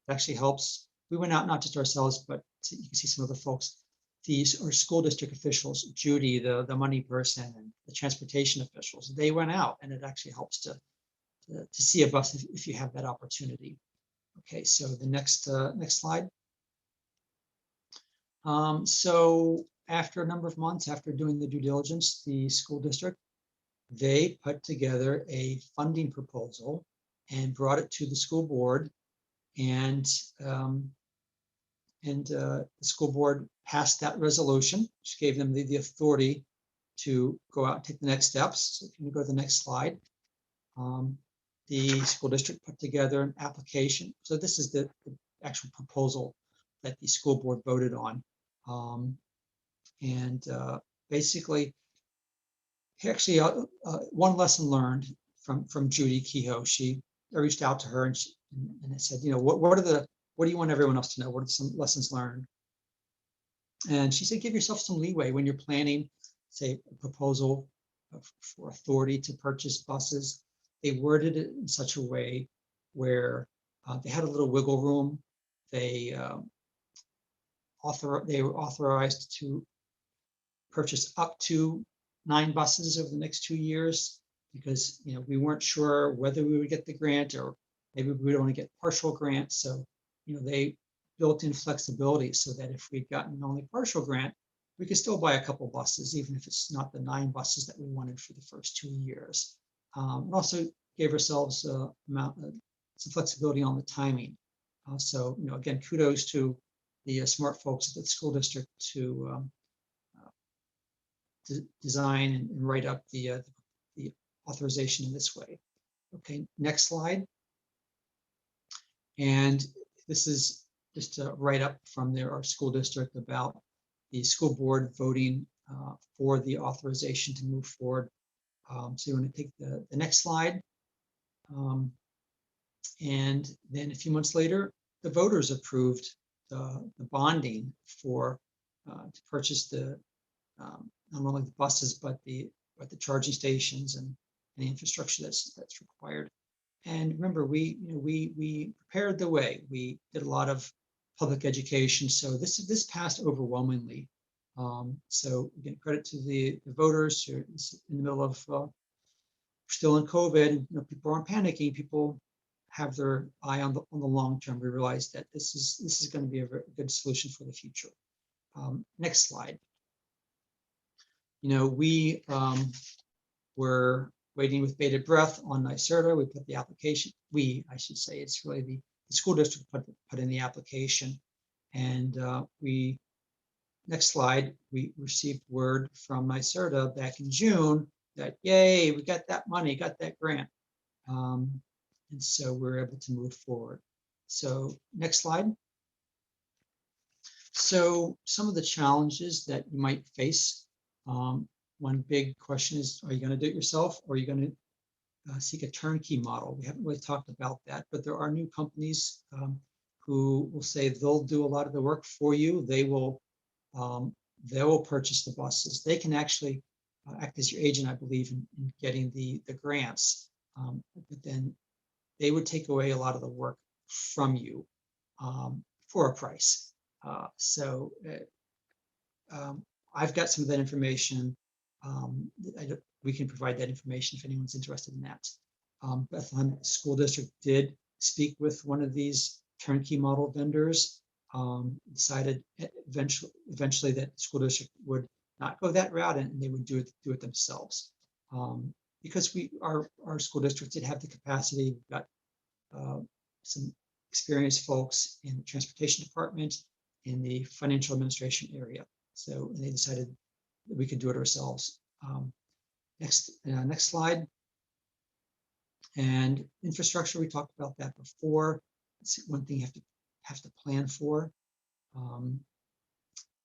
actually helps. We went out not just ourselves, but you can see some of the folks. These are school district officials, Judy, the money person, and the transportation officials. They went out, and it actually helps to see a bus if you have that opportunity. Okay, so the next slide. So after a number of months, after doing the due diligence, the school district, they put together a funding proposal and brought it to the school board, and the school board passed that resolution, which gave them the authority to go out and take the next steps. So if you can go to the next slide. The school district put together an application. So this is the actual proposal that the school board voted on. Basically, actually, one lesson learned from Judy Kehoe. I reached out to her and I said, what do you want everyone else to know? What are some lessons learned? And she said, give yourself some leeway when you're planning, say, a proposal for authority to purchase buses. They worded it in such a way where they had a little wiggle room. They were authorized to purchase up to 9 buses over the next 2 years, because we weren't sure whether we would get the grant or maybe we would only get partial grants. So they built in flexibility so that if we'd gotten only partial grant, we could still buy a couple buses, even if it's not the 9 buses that we wanted for the first 2 years. And also gave ourselves some flexibility on the timing. So again, kudos to the smart folks at the school district to design and write up the authorization in this way. Okay, next slide. And this is just a write-up from our school district about the school board voting for the authorization to move forward. So you want to take the next slide. And then a few months later, the voters approved the bonding for to purchase the not only the buses but the charging stations and any infrastructure that's required. And remember, we prepared the way. We did a lot of public education, so this passed overwhelmingly. So again, credit to the voters who are in the middle of still in COVID. People aren't panicking. People have their eye on the long term. We realize that this is going to be a very good solution for the future. Next slide. We were waiting with bated breath on NYSERDA. We put the application. I should say, it's really the school district put in the application, and next slide. We received word from NYSERDA back in June that yay, we got that money, got that grant. And so we're able to move forward. So next slide. So some of the challenges that you might face. One big question is, are you going to do it yourself, or are you going to seek a turnkey model? We haven't really talked about that, but there are new companies who will say they'll do a lot of the work for you. They will purchase the buses. They can actually act as your agent, I believe, in getting the grants. But then they would take away a lot of the work from you for a price. I've got some of that information. We can provide that information if anyone's interested in that. Bethlehem School District did speak with one of these turnkey model vendors, decided eventually that the school district would not go that route, and they would do it themselves. Because our school district did have the capacity. We've got some experienced folks in the transportation department, in the financial administration area. So they decided that we could do it ourselves. Next slide. And infrastructure, we talked about that before. It's one thing you have to plan for.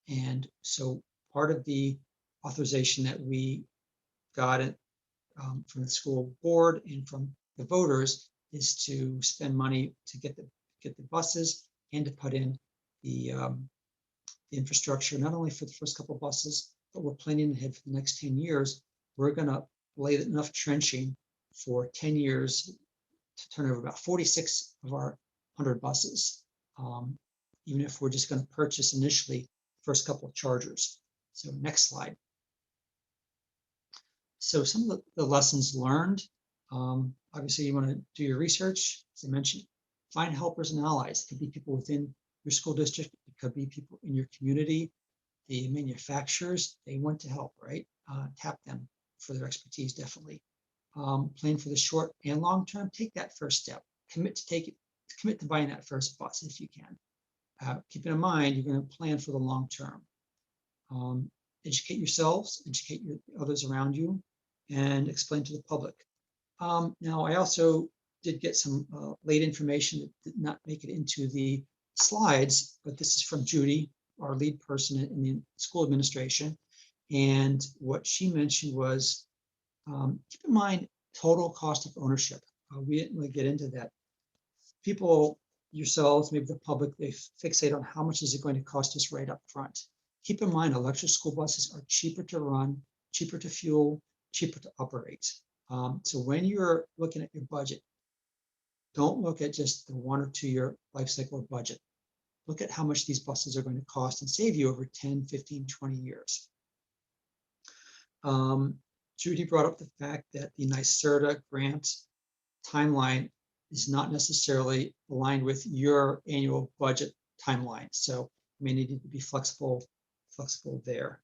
And so part of the authorization that we got from the school board and from the voters is to spend money to get the buses and to put in the infrastructure, not only for the first couple of buses, but we're planning ahead for the next 10 years. We're going to lay enough trenching for 10 years to turn over about 46 of our 100 buses, even if we're just going to purchase initially the first couple of chargers. So next slide. So some of the lessons learned, obviously you want to do your research, as I mentioned, find helpers and allies. It could be people within your school district, it could be people in your community, the manufacturers, they want to help, right? Tap them for their expertise, definitely. Plan for the short and long term, take that first step, commit to buying that first bus if you can. Keeping in mind, you're going to plan for the long term. Educate yourselves, educate others around you, and explain to the public. Now, I also did get some late information that did not make it into the slides, but this is from Judy, our lead person in the school administration. And what she mentioned was, keep in mind total cost of ownership. We didn't really get into that. People, yourselves, maybe the public, they fixate on how much is it going to cost us right up front. Keep in mind, electric school buses are cheaper to run, cheaper to fuel, cheaper to operate. So when you're looking at your budget, don't look at just the 1 or 2 year life cycle of budget. Look at how much these buses are going to cost and save you over 10, 15, 20 years. Judy brought up the fact that the NYSERDA grant timeline is not necessarily aligned with your annual budget timeline. So you may need to be flexible there.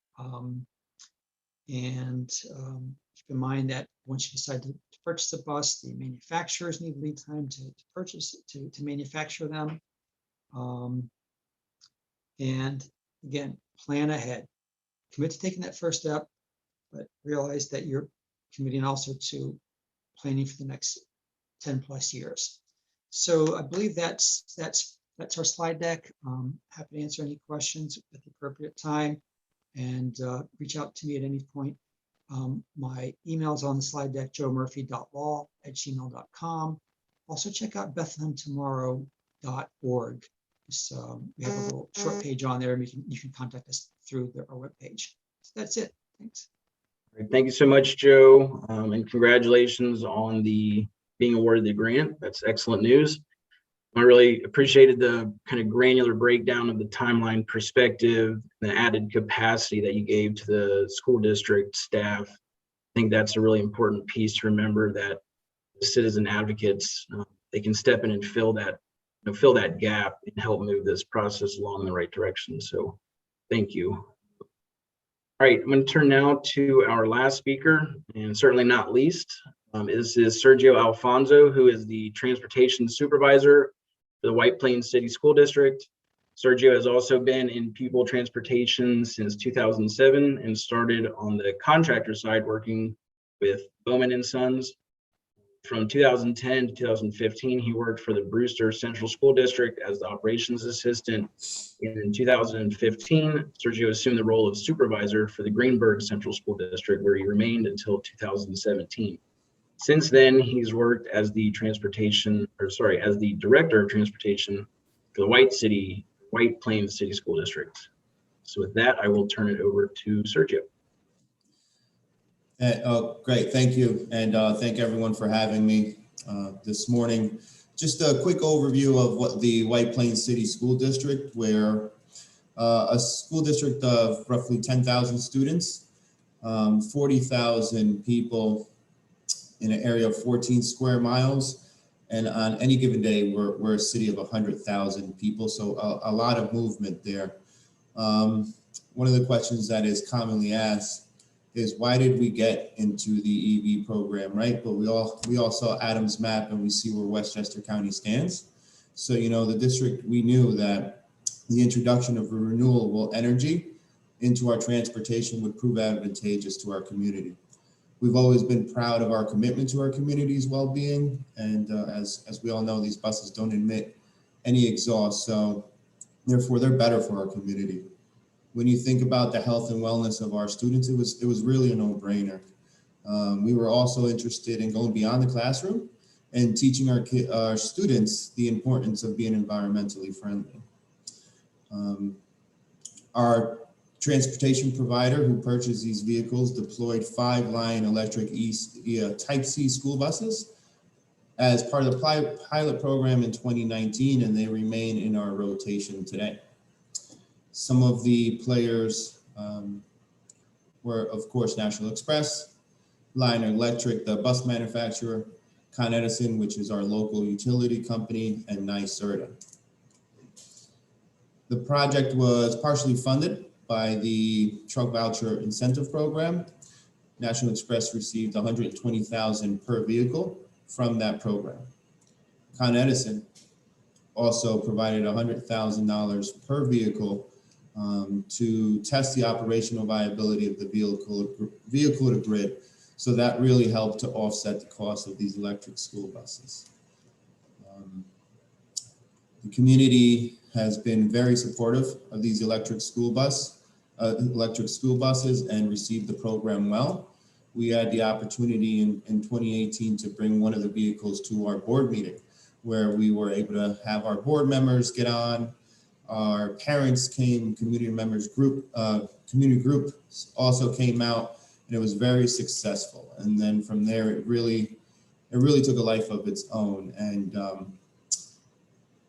Keep in mind that once you decide to purchase a bus, the manufacturers need lead time to purchase, to manufacture them. And again, plan ahead. Commit to taking that first step, but realize that you're committing also to planning for the next 10 plus years. So I believe that's our slide deck. Happy to answer any questions at the appropriate time, and reach out to me at any point. My email is on the slide deck, joemurphy.law@gmail.com. Also check out bethlehemtomorrow.org. We have a little short page on there, and you can contact us through our webpage. So that's it. Thanks. Great. Thank you so much, Joe, and congratulations on the being awarded the grant. That's excellent news. I really appreciated the kind of granular breakdown of the timeline perspective, the added capacity that you gave to the school district staff. I think that's a really important piece to remember, that the citizen advocates, they can step in and fill that gap and help move this process along in the right direction. So thank you. All right, I'm going to turn now to our last speaker, and certainly not least. This is Sergio Alfonso, who is the Transportation Supervisor for the White Plains City School District. Sergio has also been in pupil transportation since 2007 and started on the contractor side working with Doman and Sons. From 2010 to 2015, he worked for the Brewster Central School District as the operations assistant. In 2015, Sergio assumed the role of supervisor for the Greenburgh Central School District, where he remained until 2017. Since then, he's worked as the director of transportation for the White Plains City School District. So with that, I will turn it over to Sergio. Great, thank you. And thank everyone for having me this morning. Just a quick overview of what the White Plains City School District, where a school district of roughly 10,000 students, 40,000 people in an area of 14 square miles. And on any given day, we're a city of 100,000 people. So a lot of movement there. One of the questions that is commonly asked is, why did we get into the EV program, right? But we all saw Adam's map and we see where Westchester County stands. So, the district, we knew that the introduction of renewable energy into our transportation would prove advantageous to our community. We've always been proud of our commitment to our community's well-being. And as we all know, these buses don't emit any exhaust. So therefore, they're better for our community. When you think about the health and wellness of our students, it was really a no-brainer. We were also interested in going beyond the classroom and teaching our students the importance of being environmentally friendly. Our transportation provider who purchased these vehicles deployed 5 Lion electric Type C school buses as part of the pilot program in 2019, and they remain in our rotation today. Some of the players were, of course, National Express, Lion Electric, the bus manufacturer, Con Edison, which is our local utility company, and NYSERDA. The project was partially funded by the Truck Voucher Incentive Program. National Express received $120,000 per vehicle from that program. Con Edison also provided $100,000 per vehicle to test the operational viability of the vehicle to grid. So that really helped to offset the cost of these electric school buses. The community has been very supportive of these electric school buses and received the program well. We had the opportunity in 2018 to bring one of the vehicles to our board meeting, where we were able to have our board members get on. Our parents came, community group also came out, and it was very successful. And then from there, it really took a life of its own. And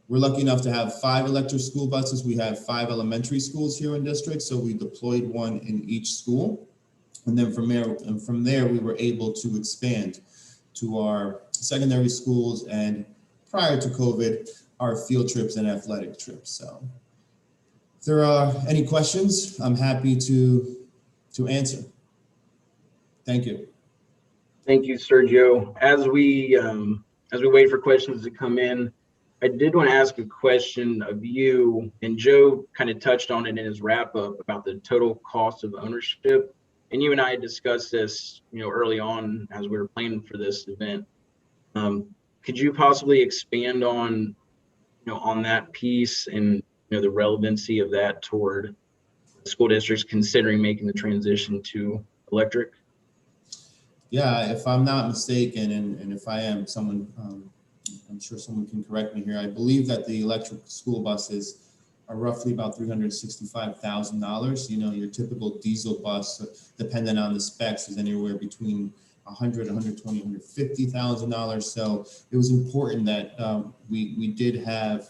we're lucky enough to have 5 electric school buses. We have 5 elementary schools here in district, so we deployed one in each school. And then from there, we were able to expand to our secondary schools, and prior to COVID, our field trips and athletic trips. So if there are any questions, I'm happy to answer. Thank you. Thank you, Sergio. As we wait for questions to come in, I did want to ask a question of you, and Joe kind of touched on it in his wrap up about the total cost of ownership. And you and I discussed this, early on as we were planning for this event. Could you possibly expand on that piece and the relevancy of that toward school districts considering making the transition to electric? Yeah, if I'm not mistaken, and if I am, I'm sure someone can correct me here. I believe that the electric school buses roughly about $365,000. You know, your typical diesel bus, depending on the specs, is anywhere between $100,000, $120,000, $150,000. So it was important that we did have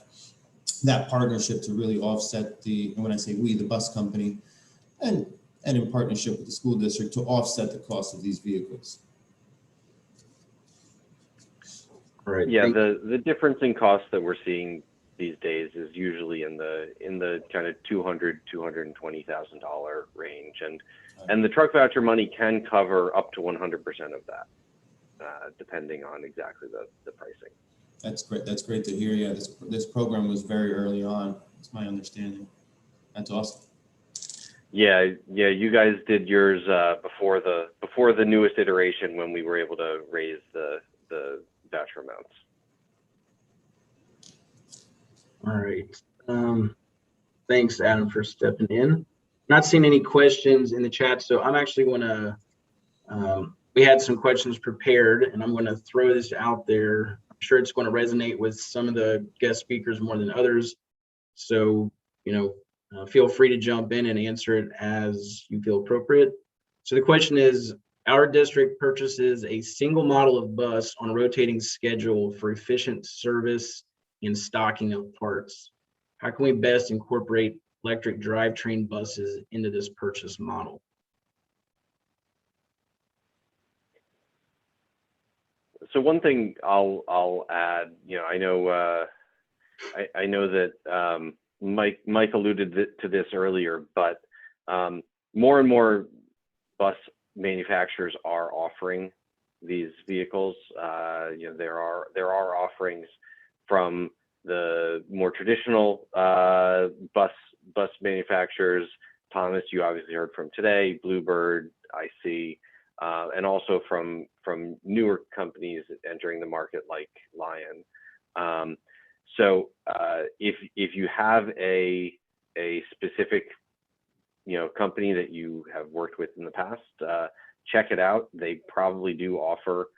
that partnership to really offset and when I say we, the bus company, and in partnership with the school district to offset the cost of these vehicles. All right. Yeah, the difference in costs that we're seeing these days is usually in the kind of $220,000 range, and the truck voucher money can cover up to 100% of that, depending on exactly the pricing. That's great. That's great to hear. Yeah, this program was very early on. That's my understanding. That's awesome. Yeah. You guys did yours before the newest iteration when we were able to raise the voucher amounts. All right. Thanks, Adam, for stepping in. Not seeing any questions in the chat, so I'm actually going to, we had some questions prepared, and I'm going to throw this out there. I'm sure it's going to resonate with some of the guest speakers more than others. So, feel free to jump in and answer it as you feel appropriate. So the question is, our district purchases a single model of bus on a rotating schedule for efficient service and stocking of parts. How can we best incorporate electric drivetrain buses into this purchase model? So one thing I'll add, I know that Mike alluded to this earlier, but more and more bus manufacturers are offering these vehicles. There are offerings from the more traditional bus manufacturers. Thomas, you obviously heard from today, Bluebird, IC, and also from newer companies entering the market like Lion. So if you have a specific company that you have worked with in the past, check it out. They probably do offer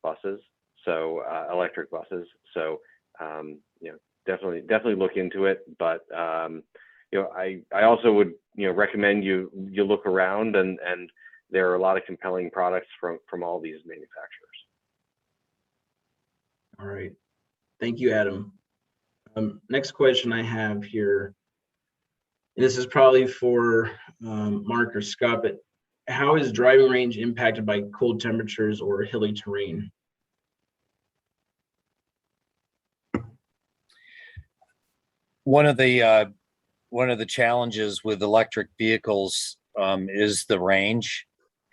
buses, so electric buses. So definitely look into it. But I also would recommend you look around, and there are a lot of compelling products from all these manufacturers. All right, thank you, Adam. Next question I have here, and this is probably for Mark or Scott, but how is driving range impacted by cold temperatures or hilly terrain? One of the challenges with electric vehicles is the range,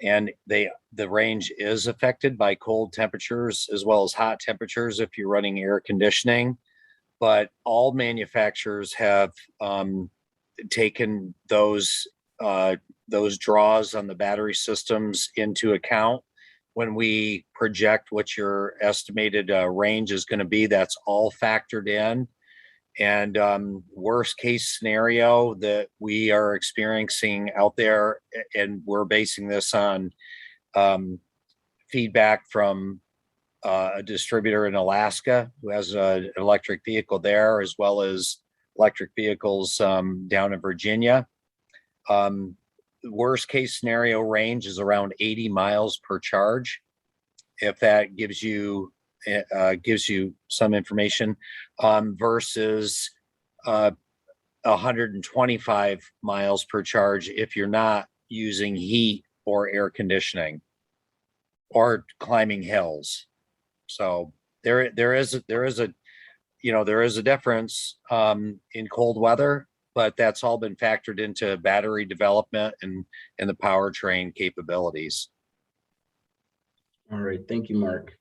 and the range is affected by cold temperatures as well as hot temperatures if you're running air conditioning. But all manufacturers have taken those draws on the battery systems into account when we project what your estimated range is going to be. That's all factored in. And worst case scenario that we are experiencing out there, and we're basing this on feedback from a distributor in Alaska who has an electric vehicle there, as well as electric vehicles down in Virginia. The worst case scenario range is around 80 miles per charge. If that gives you some information, versus 125 miles per charge if you're not using heat or air conditioning or climbing hills. So there is a difference in cold weather, but that's all been factored into battery development and the powertrain capabilities. All right, thank you, Mark.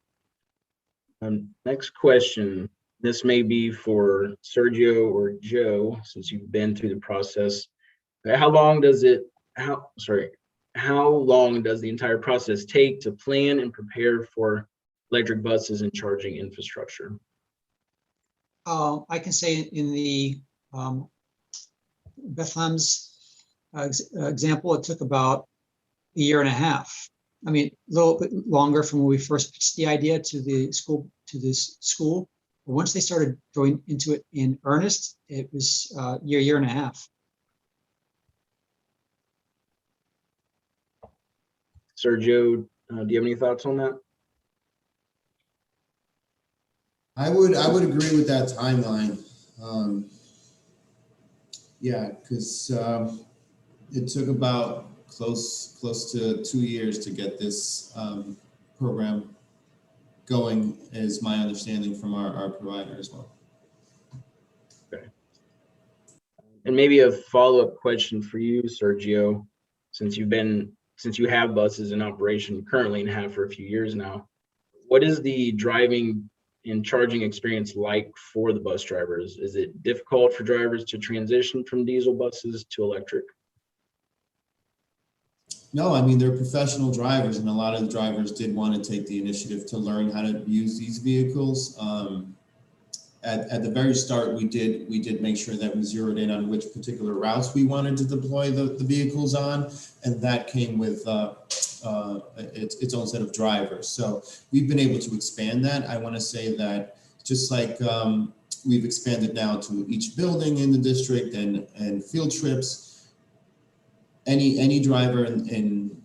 Next question. This may be for Sergio or Joe, since you've been through the process. How long does the entire process take to plan and prepare for electric buses and charging infrastructure? I can say in the Bethlehem's example, it took about a year and a half. I mean, a little bit longer from when we first pitched the idea to the school, Once they started going into it in earnest, it was year and a half. Sergio, do you have any thoughts on that? I would agree with that timeline. Yeah, because it took about close to 2 years to get this program going, is my understanding from our provider as well. Okay. And maybe a follow-up question for you, Sergio, since you have buses in operation currently and have for a few years now, what is the driving and charging experience like for the bus drivers? Is it difficult for drivers to transition from diesel buses to electric? No, I mean, they're professional drivers, and a lot of the drivers did want to take the initiative to learn how to use these vehicles. At the very start, we did make sure that we zeroed in on which particular routes we wanted to deploy the vehicles on, and that came with its own set of drivers. So we've been able to expand that. I want to say that just like we've expanded now to each building in the district and field trips, any driver in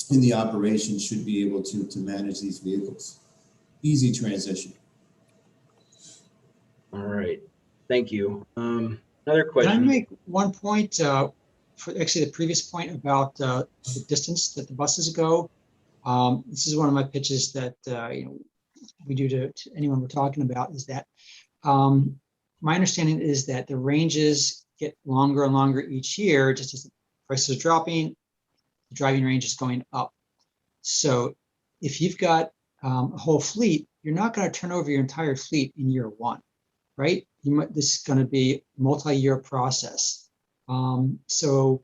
the operation should be able to manage these vehicles. Easy transition. All right, thank you. Another question. Can I make one point for actually the previous point about the distance that the buses go? This is one of my pitches that we do to anyone we're talking about, is that my understanding is that the ranges get longer and longer each year, just as the prices are dropping, the driving range is going up. So if you've got a whole fleet, you're not going to turn over your entire fleet in year one, right? This is going to be a multi-year process. So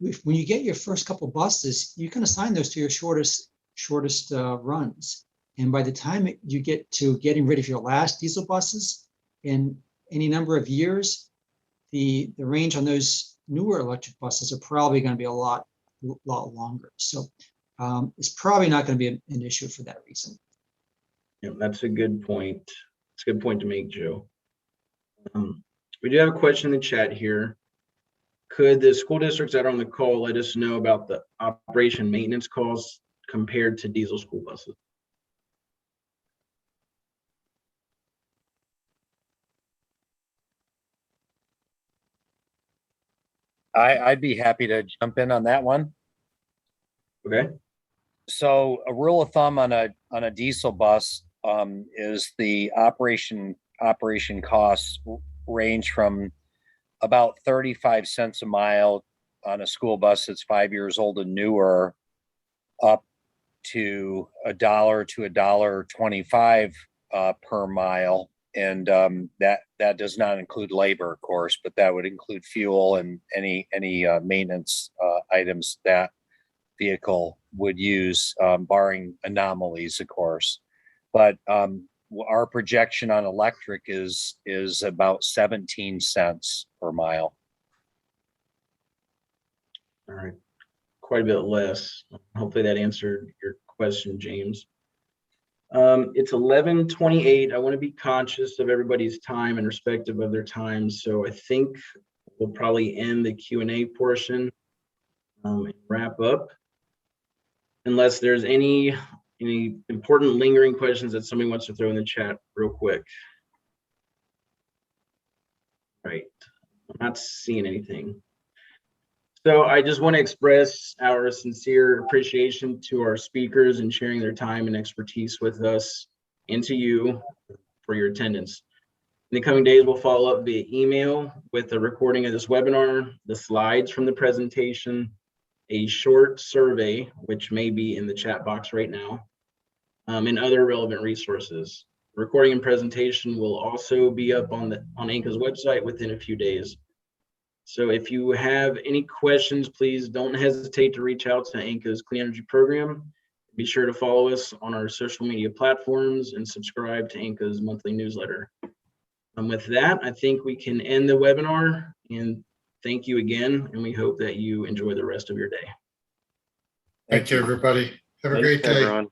when you get your first couple buses, you can assign those to your shortest runs. And by the time you get to getting rid of your last diesel buses in any number of years, the range on those newer electric buses are probably going to be a lot longer. So it's probably not going to be an issue for that reason. Yeah, that's a good point. It's a good point to make, Joe. We do have a question in the chat here. Could the school districts that are on the call let us know about the operation maintenance costs compared to diesel school buses? I'd be happy to jump in on that one. Okay. So a rule of thumb on a diesel bus is the operation costs range from about 35 cents a mile on a school bus that's 5 years old and newer, up to $1 to $1.25 per mile. And that does not include labor, of course, but that would include fuel and any maintenance items that vehicle would use, barring anomalies, of course. But our projection on electric is about 17 cents per mile. All right, quite a bit less. Hopefully that answered your question, James. It's 11:28. I want to be conscious of everybody's time and respective of their time. So I think we'll probably end the Q&A portion and wrap up. Unless there's any important lingering questions that somebody wants to throw in the chat real quick. Right, I'm not seeing anything. So I just want to express our sincere appreciation to our speakers and sharing their time and expertise with us, and to you for your attendance. In the coming days, we'll follow up via email with a recording of this webinar, the slides from the presentation, a short survey, which may be in the chat box right now, and other relevant resources. Recording and presentation will also be up on ANCA's website within a few days. So if you have any questions, please don't hesitate to reach out to ANCA's Clean Energy Program. Be sure to follow us on our social media platforms and subscribe to ANCA's monthly newsletter. With that, I think we can end the webinar, and thank you again, and we hope that you enjoy the rest of your day. Thank you, everybody. Have a Thanks, great day. everyone.